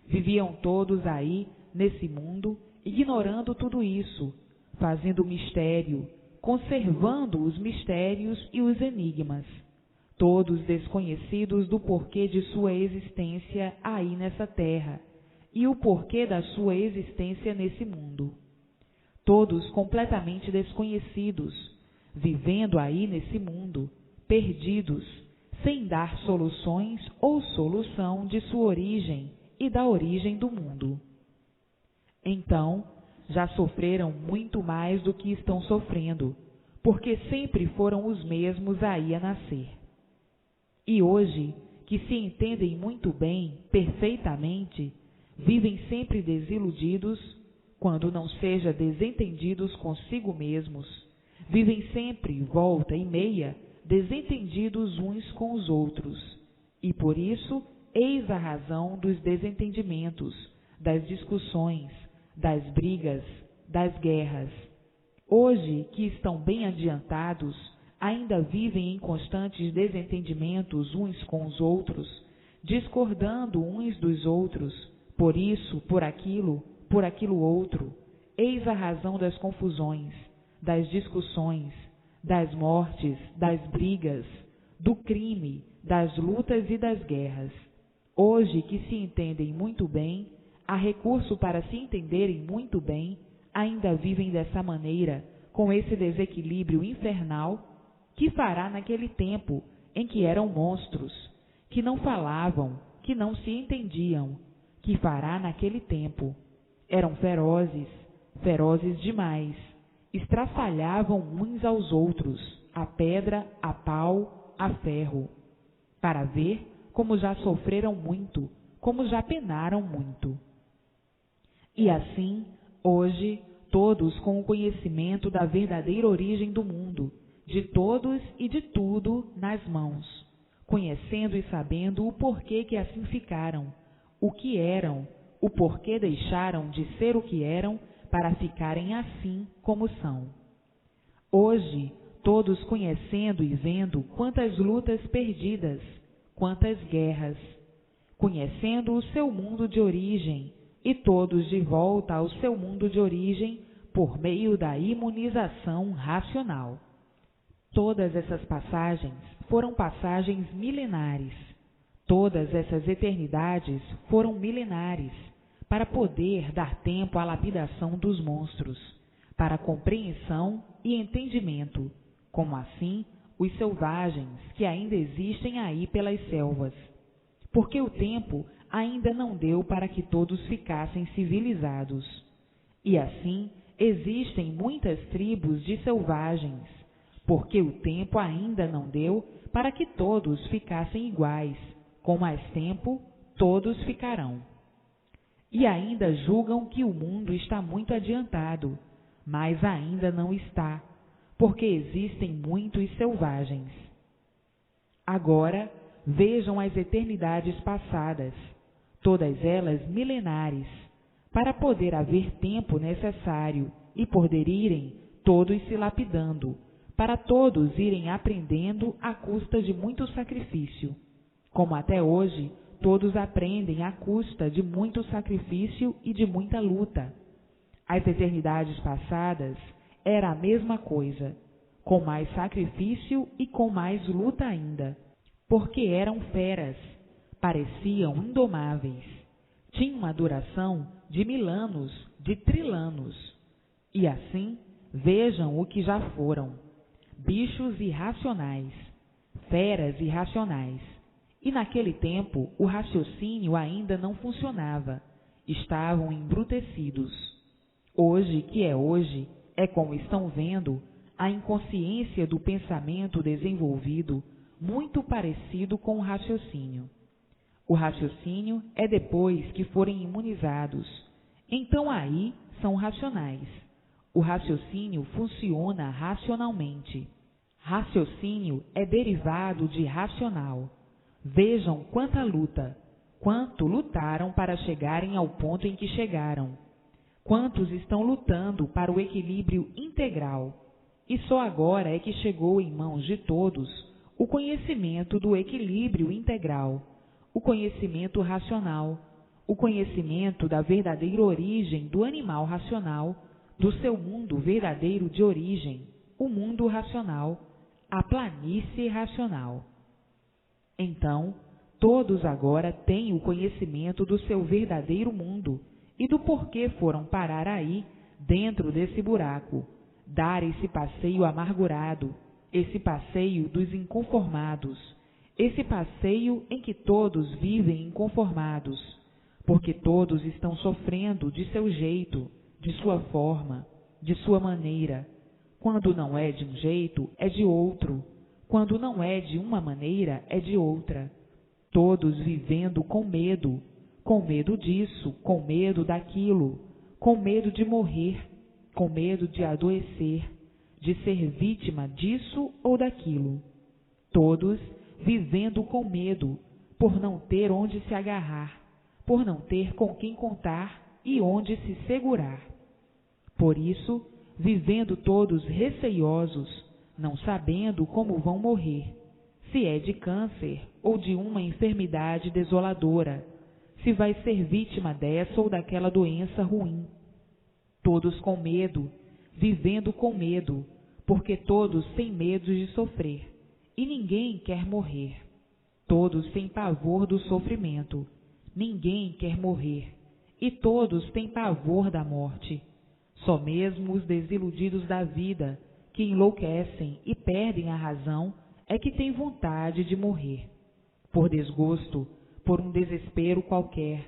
A: Viviam todos aí, nesse mundo, ignorando tudo isso, fazendo mistério, conservando os mistérios e os enigmas, todos desconhecidos do porquê de sua existência aí nessa terra e o porquê da sua existência nesse mundo. Todos completamente desconhecidos, vivendo aí nesse mundo, perdidos, sem dar soluções ou solução de sua origem e da origem do mundo. Então, já sofreram muito mais do que estão sofrendo, porque sempre foram os mesmos aí a nascer. E hoje, que se entendem muito bem, perfeitamente, vivem sempre desiludidos, quando não seja desentendidos consigo mesmos, vivem sempre, volta e meia, desentendidos uns com os outros, e por isso, eis a razão dos desentendimentos, das discussões, das brigas, das guerras. Hoje, que estão bem adiantados, ainda vivem em constantes desentendimentos uns com os outros, discordando uns dos outros, por isso, por aquilo outro. Eis a razão das confusões, das discussões, das mortes, das brigas, do crime, das lutas e das guerras. Hoje, que se entendem muito bem, há recurso para se entenderem muito bem, ainda vivem dessa maneira, com esse desequilíbrio infernal, que fará naquele tempo em que eram monstros, que não falavam, que não se entendiam, que fará naquele tempo. Eram ferozes, ferozes demais, estraçalhavam uns aos outros, a pedra, a pau, a ferro, para ver como já sofreram muito, como já penaram muito. E assim, hoje, todos com o conhecimento da verdadeira origem do mundo, de todos e de tudo nas mãos, conhecendo e sabendo o porquê que assim ficaram, o que eram, o porquê deixaram de ser o que eram para ficarem assim como são. Hoje, todos conhecendo e vendo quantas lutas perdidas, quantas guerras, conhecendo o seu mundo de origem e todos de volta ao seu mundo de origem por meio da imunização racional. Todas essas passagens foram passagens milenares. Todas essas eternidades foram milenares, para poder dar tempo à lapidação dos monstros, para compreensão e entendimento, como assim os selvagens que ainda existem aí pelas selvas, porque o tempo ainda não deu para que todos ficassem civilizados. E assim existem muitas tribos de selvagens, porque o tempo ainda não deu para que todos ficassem iguais. Com mais tempo, todos ficarão. E ainda julgam que o mundo está muito adiantado, mas ainda não está, porque existem muitos selvagens. Agora, vejam as eternidades passadas, todas elas milenares, para poder haver tempo necessário e poder irem todos se lapidando, para todos irem aprendendo à custa de muito sacrifício. Como até hoje, todos aprendem à custa de muito sacrifício e de muita luta. As eternidades passadas era a mesma coisa, com mais sacrifício e com mais luta ainda, porque eram feras, pareciam indomáveis, tinham uma duração de 1000 anos, de trilanos, e assim vejam o que já foram, bichos irracionais, feras irracionais. E naquele tempo o raciocínio ainda não funcionava, estavam embrutecidos. Hoje, que é hoje, é como estão vendo, a inconsciência do pensamento desenvolvido, muito parecido com o raciocínio. O raciocínio é depois que forem imunizados, então aí são racionais. O raciocínio funciona racionalmente. Raciocínio é derivado de racional. Vejam quanta luta, quanto lutaram para chegarem ao ponto em que chegaram. Quantos estão lutando para o equilíbrio integral. E só agora é que chegou em mãos de todos o conhecimento do equilíbrio integral, o conhecimento racional, o conhecimento da verdadeira origem do animal racional, do seu mundo verdadeiro de origem, o mundo racional, a planície racional. Então, todos agora têm o conhecimento do seu verdadeiro mundo e do porquê foram parar aí, dentro desse buraco, dar esse passeio amargurado, esse passeio dos inconformados, esse passeio em que todos vivem inconformados, porque todos estão sofrendo de seu jeito, de sua forma, de sua maneira. Quando não é de um jeito, é de outro. Quando não é de uma maneira, é de outra. Todos vivendo com medo disso, com medo daquilo, com medo de morrer, com medo de adoecer, de ser vítima disso ou daquilo. Todos vivendo com medo, por não ter onde se agarrar, por não ter com quem contar e onde se segurar. Por isso, vivendo todos receiosos, não sabendo como vão morrer, se é de câncer ou de uma enfermidade desoladora, se vai ser vítima dessa ou daquela doença ruim. Todos com medo, vivendo com medo, porque todos têm medo de sofrer, e ninguém quer morrer. Todos têm pavor do sofrimento, ninguém quer morrer, e todos têm pavor da morte. Só mesmo os desiludidos da vida, que enlouquecem e perdem a razão, é que têm vontade de morrer. Por desgosto, por um desespero qualquer,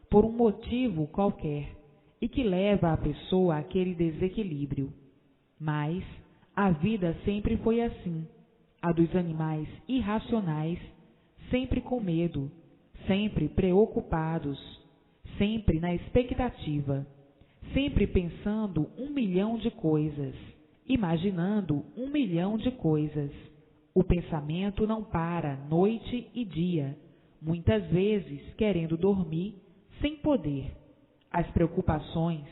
A: por um motivo qualquer, e que leva a pessoa àquele desequilíbrio. Mas a vida sempre foi assim, a dos animais irracionais, sempre com medo, sempre preocupados, sempre na expectativa, sempre pensando 1 milhão de coisas, imaginando 1 milhão de coisas. O pensamento não para noite e dia, muitas vezes querendo dormir sem poder, as preocupações,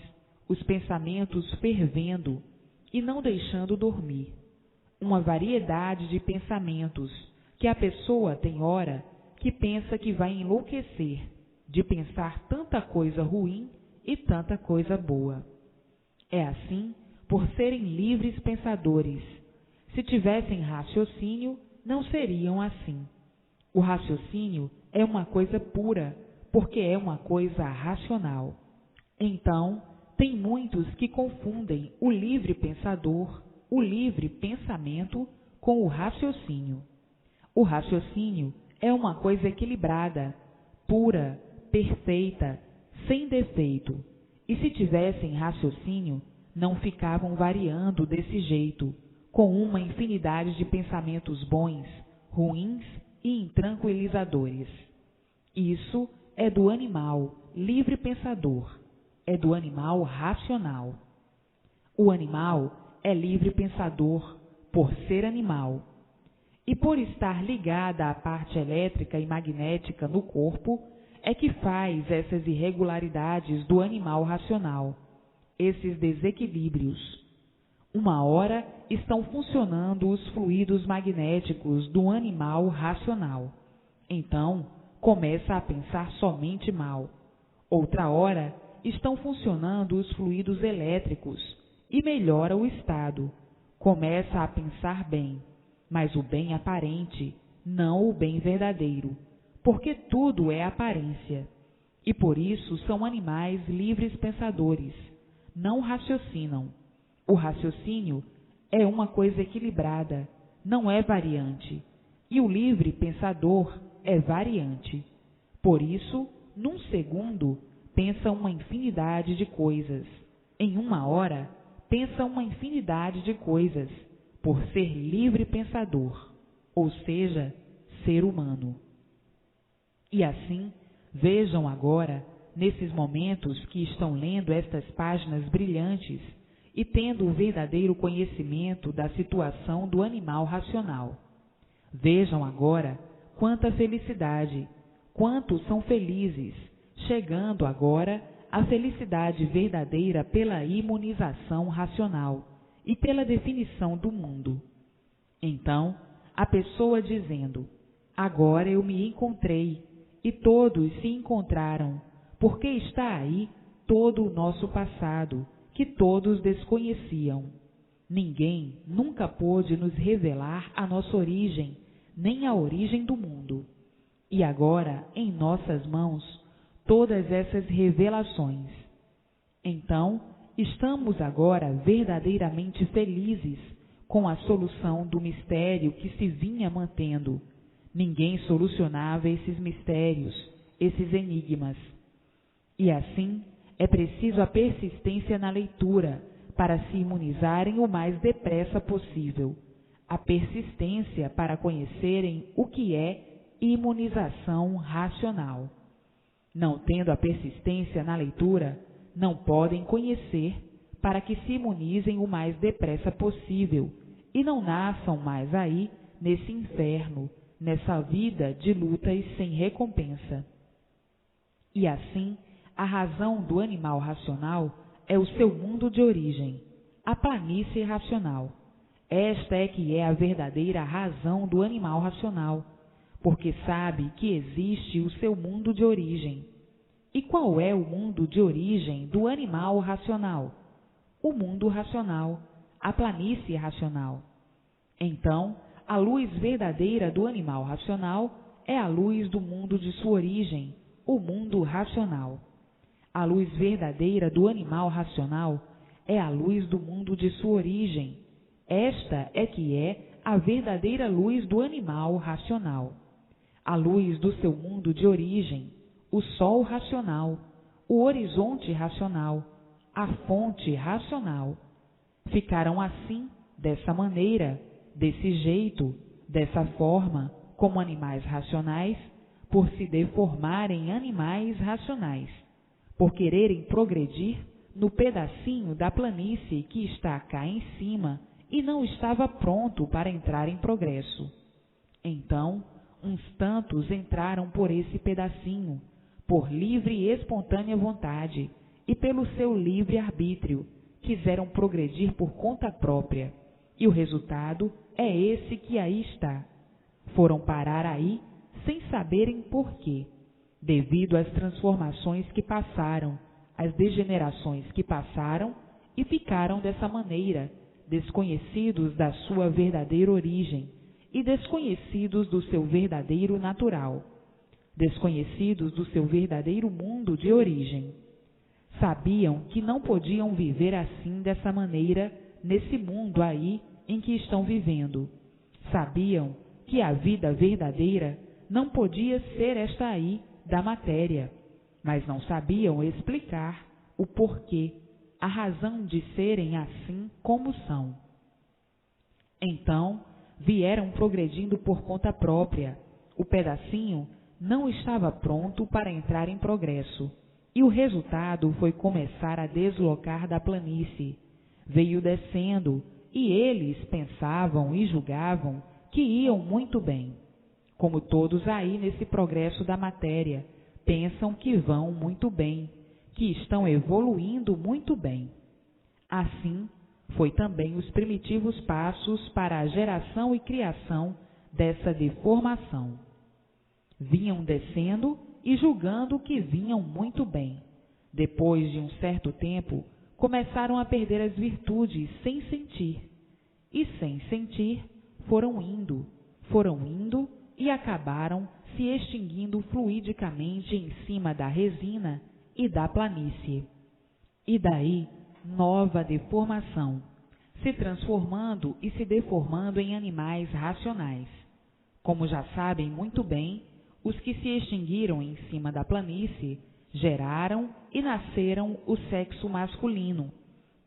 A: os pensamentos fervendo e não deixando dormir. Uma variedade de pensamentos que a pessoa tem hora que pensa que vai enlouquecer de pensar tanta coisa ruim e tanta coisa boa. É assim por serem livres pensadores. Se tivessem raciocínio, não seriam assim. O raciocínio é uma coisa pura, porque é uma coisa racional. Então, tem muitos que confundem o livre pensador, o livre pensamento, com o raciocínio. O raciocínio é uma coisa equilibrada, pura, perfeita, sem defeito. E se tivessem raciocínio, não ficavam variando desse jeito, com uma infinidade de pensamentos bons, ruins e intranquilizadores. Isso é do animal livre pensador, é do animal racional. O animal é livre pensador por ser animal. E por estar ligada à parte elétrica e magnética no corpo, é que faz essas irregularidades do animal racional, esses desequilíbrios. Uma hora estão funcionando os fluidos magnéticos do animal racional. Então, começa a pensar somente mal. Outra hora estão funcionando os fluidos elétricos e melhora o estado. Começa a pensar bem, mas o bem aparente, não o bem verdadeiro, porque tudo é aparência. E por isso são animais livres pensadores, não raciocinam. O raciocínio é uma coisa equilibrada, não é variante, e o livre pensador é variante. Por isso, num segundo, pensa uma infinidade de coisas. Em uma hora, pensa uma infinidade de coisas, por ser livre pensador, ou seja, ser humano. E assim, vejam agora, nesses momentos que estão lendo estas páginas brilhantes e tendo o verdadeiro conhecimento da situação do animal racional. Vejam agora quanta felicidade, quantos são felizes, chegando agora à felicidade verdadeira pela imunização racional e pela definição do mundo. Então, a pessoa dizendo, agora eu me encontrei, e todos se encontraram, porque está aí todo o nosso passado, que todos desconheciam. Ninguém nunca pôde nos revelar a nossa origem, nem a origem do mundo. E agora, em nossas mãos, todas essas revelações. Então, estamos agora verdadeiramente felizes com a solução do mistério que se vinha mantendo. Ninguém solucionava esses mistérios, esses enigmas. E assim, é preciso a persistência na leitura para se imunizarem o mais depressa possível. A persistência para conhecerem o que é imunização racional. Não tendo a persistência na leitura, não podem conhecer para que se imunizem o mais depressa possível e não nasçam mais aí nesse inferno, nessa vida de lutas sem recompensa. E assim, a razão do animal racional é o seu mundo de origem, a planície racional. Esta é que é a verdadeira razão do animal racional, porque sabe que existe o seu mundo de origem. E qual é o mundo de origem do animal racional? O mundo racional, a planície racional. Então, a luz verdadeira do animal racional é a luz do mundo de sua origem, o mundo racional. A luz verdadeira do animal racional é a luz do mundo de sua origem. Esta é que é a verdadeira luz do animal racional. A luz do seu mundo de origem, o sol racional, o horizonte racional, a fonte racional. Ficaram assim, dessa maneira, desse jeito, dessa forma, como animais racionais, por se deformarem em animais racionais, por quererem progredir no pedacinho da planície que está cá em cima e não estava pronto para entrar em progresso. Então, uns tantos entraram por esse pedacinho, por livre e espontânea vontade, e pelo seu livre arbítrio, quiseram progredir por conta própria, e o resultado é esse que aí está. Foram parar aí sem saberem por quê, devido às transformações que passaram, às degenerações que passaram e ficaram dessa maneira, desconhecidos da sua verdadeira origem e desconhecidos do seu verdadeiro natural, desconhecidos do seu verdadeiro mundo de origem. Sabiam que não podiam viver assim dessa maneira nesse mundo aí em que estão vivendo. Sabiam que a vida verdadeira não podia ser esta aí da matéria, mas não sabiam explicar o porquê, a razão de serem assim como são. Então, vieram progredindo por conta própria. O pedacinho não estava pronto para entrar em progresso, e o resultado foi começar a deslocar da planície. Veio descendo, e eles pensavam e julgavam que iam muito bem. Como todos aí nesse progresso da matéria, pensam que vão muito bem, que estão evoluindo muito bem. Assim, foi também os primitivos passos para a geração e criação dessa deformação. Vinham descendo e julgando que vinham muito bem. Depois de um certo tempo, começaram a perder as virtudes sem sentir. E sem sentir, foram indo e acabaram se extinguindo fluidicamente em cima da resina e da planície. E daí, nova deformação, se transformando e se deformando em animais racionais. Como já sabem muito bem, os que se extinguiram em cima da planície geraram e nasceram o sexo masculino,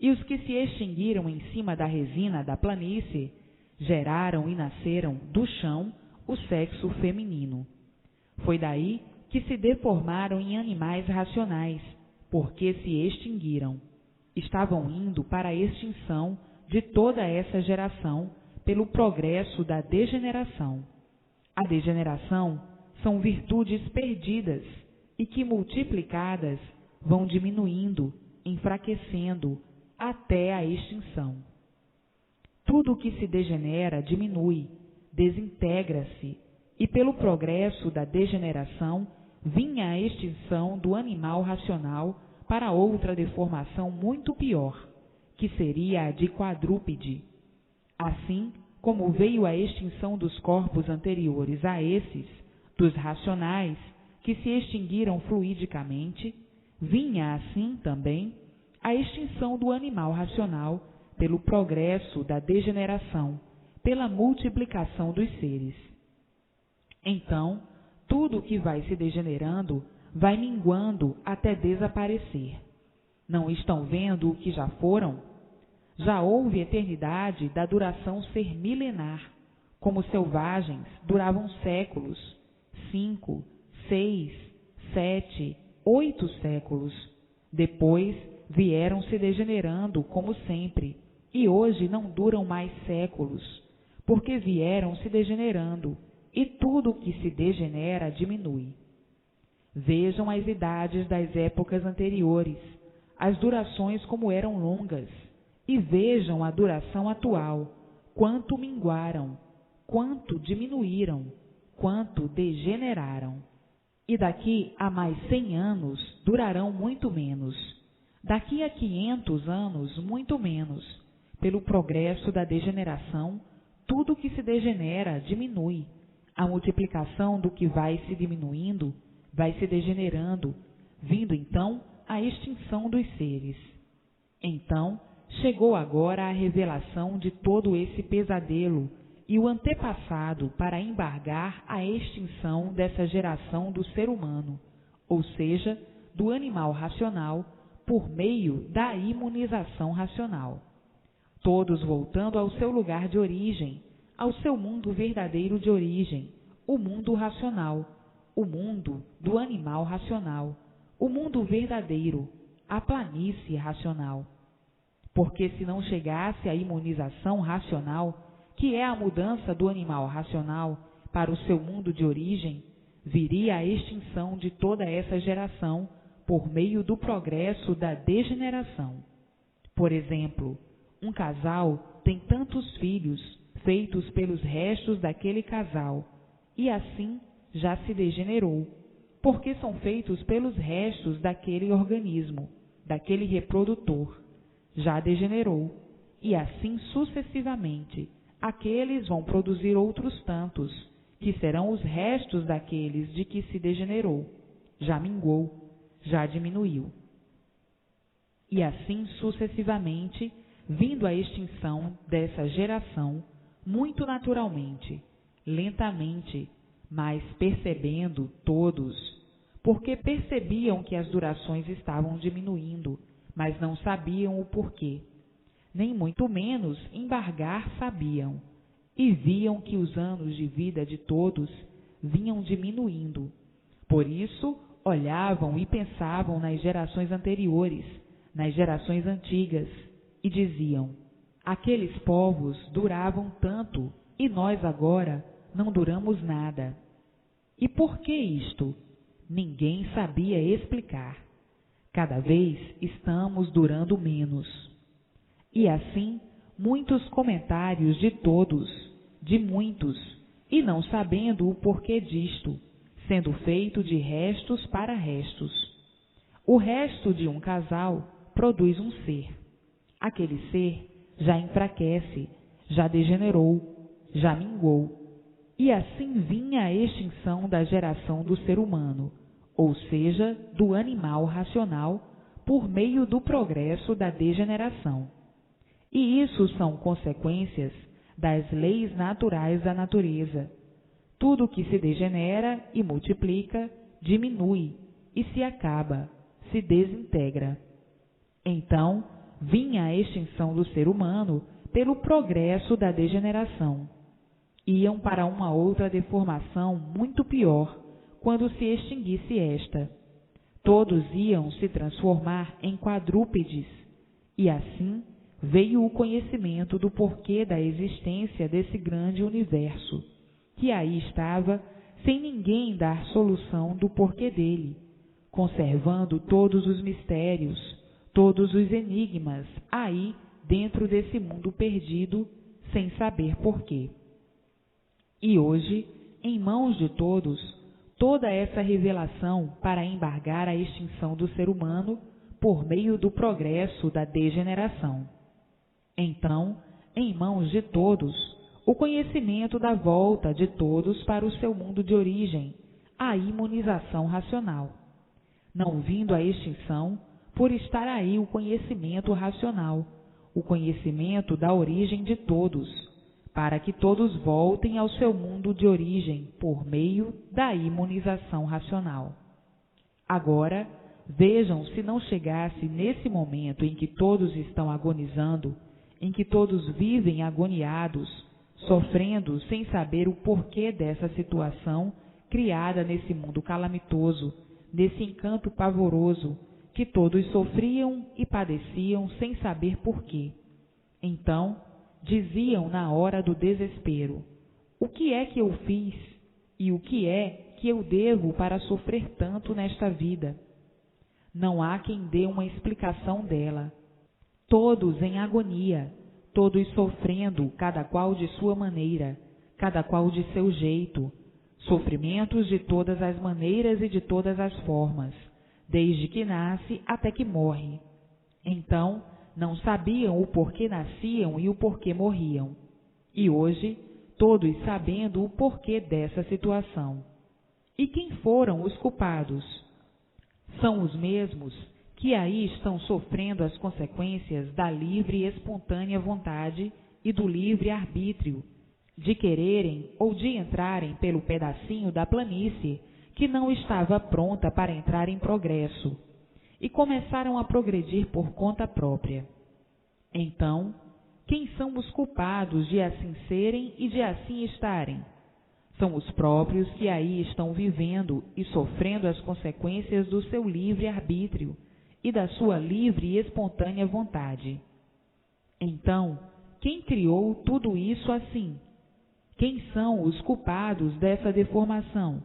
A: e os que se extinguiram em cima da resina da planície geraram e nasceram do chão o sexo feminino. Foi daí que se deformaram em animais racionais, porque se extinguiram. Estavam indo para a extinção de toda essa geração pelo progresso da degeneração. A degeneração são virtudes perdidas e que, multiplicadas, vão diminuindo, enfraquecendo, até a extinção. Tudo o que se degenera diminui, desintegra-se, e pelo progresso da degeneração vinha a extinção do animal racional para outra deformação muito pior, que seria a de quadrúpede. Assim como veio a extinção dos corpos anteriores a esses, dos racionais, que se extinguiram fluidicamente, vinha assim também a extinção do animal racional pelo progresso da degeneração, pela multiplicação dos seres. Então, tudo que vai se degenerando vai minguando até desaparecer. Não estão vendo o que já foram? Já houve eternidade da duração ser milenar, como selvagens duravam séculos, 5, 6, 7, 8 séculos. Depois vieram se degenerando como sempre, e hoje não duram mais séculos, porque vieram se degenerando, e tudo o que se degenera diminui. Vejam as idades das épocas anteriores, as durações como eram longas, e vejam a duração atual, quanto minguaram, quanto diminuíram, quanto degeneraram. E daqui a mais 100 anos durarão muito menos, daqui a 500 anos muito menos. Pelo progresso da degeneração, tudo que se degenera diminui. A multiplicação do que vai se diminuindo, vai se degenerando, vindo então a extinção dos seres. Então, chegou agora a revelação de todo esse pesadelo e o antepassado para embargar a extinção dessa geração do ser humano, ou seja, do animal racional, por meio da imunização racional. Todos voltando ao seu lugar de origem, ao seu mundo verdadeiro de origem, o mundo racional, o mundo do animal racional, o mundo verdadeiro, a planície racional. Porque se não chegasse a imunização racional, que é a mudança do animal racional para o seu mundo de origem, viria a extinção de toda essa geração por meio do progresso da degeneração. Por exemplo, um casal tem tantos filhos feitos pelos restos daquele casal, e assim já se degenerou, porque são feitos pelos restos daquele organismo, daquele reprodutor. Já degenerou, e assim sucessivamente, aqueles vão produzir outros tantos, que serão os restos daqueles de que se degenerou, já minguou, já diminuiu. E assim sucessivamente, vindo a extinção dessa geração, muito naturalmente, lentamente, mas percebendo todos, porque percebiam que as durações estavam diminuindo, mas não sabiam o porquê. Nem muito menos embargar sabiam, e viam que os anos de vida de todos vinham diminuindo. Por isso, olhavam e pensavam nas gerações anteriores, nas gerações antigas, e diziam: aqueles povos duravam tanto, e nós agora não duramos nada. E por que isto? Ninguém sabia explicar. Cada vez estamos durando menos. E assim, muitos comentários de todos, de muitos, e não sabendo o porquê disto, sendo feito de restos para restos. O resto de um casal produz um ser. Aquele ser já enfraquece, já degenerou, já minguou. E assim vinha a extinção da geração do ser humano, ou seja, do animal racional, por meio do progresso da degeneração. E isso são consequências das leis naturais da natureza. Tudo que se degenera e multiplica, diminui e se acaba, se desintegra. Então, vinha a extinção do ser humano pelo progresso da degeneração. Iam para uma outra deformação muito pior quando se extinguisse esta. Todos iam se transformar em quadrúpedes, e assim veio o conhecimento do porquê da existência desse grande universo, que aí estava sem ninguém dar solução do porquê dele, conservando todos os mistérios, todos os enigmas aí dentro desse mundo perdido, sem saber porquê. E hoje, em mãos de todos, toda essa revelação para embargar a extinção do ser humano por meio do progresso da degeneração. Então, em mãos de todos, o conhecimento da volta de todos para o seu mundo de origem, a imunização racional. Não vindo a extinção, por estar aí o conhecimento racional, o conhecimento da origem de todos, para que todos voltem ao seu mundo de origem por meio da imunização racional. Agora, vejam se não chegasse nesse momento em que todos estão agonizando, em que todos vivem agoniados, sofrendo sem saber o porquê dessa situação criada nesse mundo calamitoso, nesse encanto pavoroso, que todos sofriam e padeciam sem saber porquê. Então, diziam na hora do desespero: o que é que eu fiz e o que é que eu devo para sofrer tanto nesta vida? Não há quem dê uma explicação dela. Todos em agonia, todos sofrendo, cada qual de sua maneira, cada qual de seu jeito, sofrimentos de todas as maneiras e de todas as formas, desde que nasce até que morre. Então, não sabiam o porquê nasciam e o porquê morriam. E hoje, todos sabendo o porquê dessa situação. E quem foram os culpados? São os mesmos que aí estão sofrendo as consequências da livre e espontânea vontade e do livre arbítrio, de quererem ou de entrarem pelo pedacinho da planície que não estava pronta para entrar em progresso, e começaram a progredir por conta própria. Então, quem são os culpados de assim serem e de assim estarem? São os próprios que aí estão vivendo e sofrendo as consequências do seu livre arbítrio e da sua livre e espontânea vontade. Então, quem criou tudo isso assim? Quem são os culpados dessa deformação?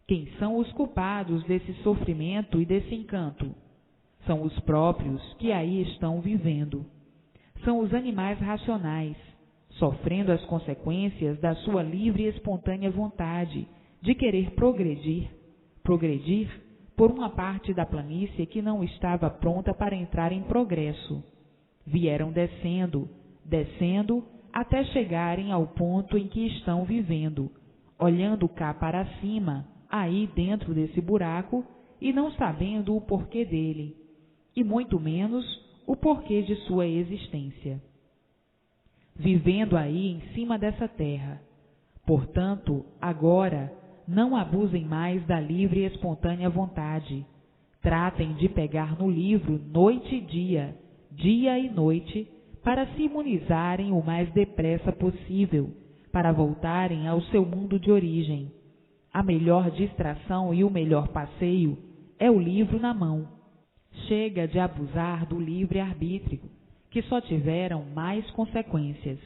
A: Quem são os culpados desse sofrimento e desse encanto? São os próprios que aí estão vivendo. São os animais racionais, sofrendo as consequências da sua livre e espontânea vontade de querer progredir por uma parte da planície que não estava pronta para entrar em progresso. Vieram descendo, até chegarem ao ponto em que estão vivendo, olhando cá para cima, aí dentro desse buraco, e não sabendo o porquê dele, e muito menos o porquê de sua existência. Vivendo aí em cima dessa terra. Portanto, agora, não abusem mais da livre e espontânea vontade. Tratem de pegar no livro noite e dia e noite, para se imunizarem o mais depressa possível, para voltarem ao seu mundo de origem. A melhor distração e o melhor passeio é o livro na mão. Chega de abusar do livre-arbítrio, que só tiveram mais consequências,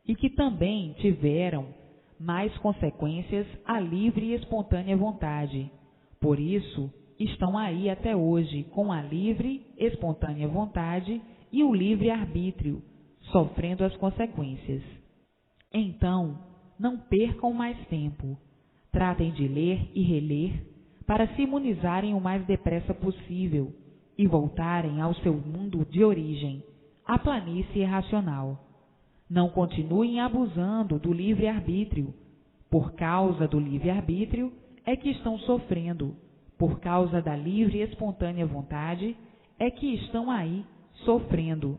A: e que também tiveram mais consequências a livre e espontânea vontade. Por isso, estão aí até hoje com a livre, espontânea vontade e o livre-arbítrio, sofrendo as consequências. Então, não percam mais tempo. Tratem de ler e reler para se imunizarem o mais depressa possível e voltarem ao seu mundo de origem, a planície racional. Não continuem abusando do livre-arbítrio. Por causa do livre-arbítrio é que estão sofrendo. Por causa da livre e espontânea vontade é que estão aí sofrendo.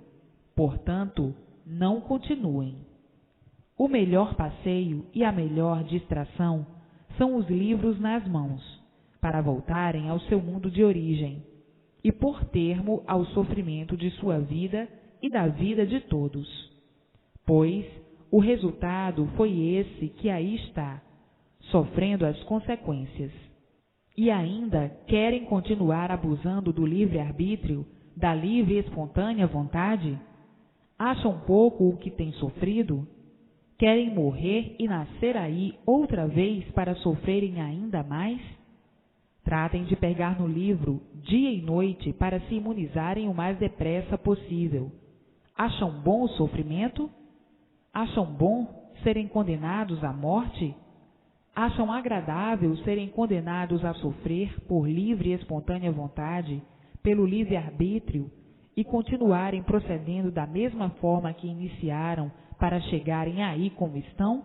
A: Portanto, não continuem. O melhor passeio e a melhor distração são os livros nas mãos, para voltarem ao seu mundo de origem e pôr termo ao sofrimento de sua vida e da vida de todos. Pois o resultado foi esse que aí está, sofrendo as consequências. E ainda querem continuar abusando do livre-arbítrio, da livre e espontânea vontade? Acham pouco o que têm sofrido? Querem morrer e nascer aí outra vez para sofrerem ainda mais? Tratem de pegar no livro dia e noite para se imunizarem o mais depressa possível. Acham bom o sofrimento? Acham bom serem condenados à morte? Acham agradável serem condenados a sofrer por livre e espontânea vontade, pelo livre-arbítrio, e continuarem procedendo da mesma forma que iniciaram para chegarem aí como estão?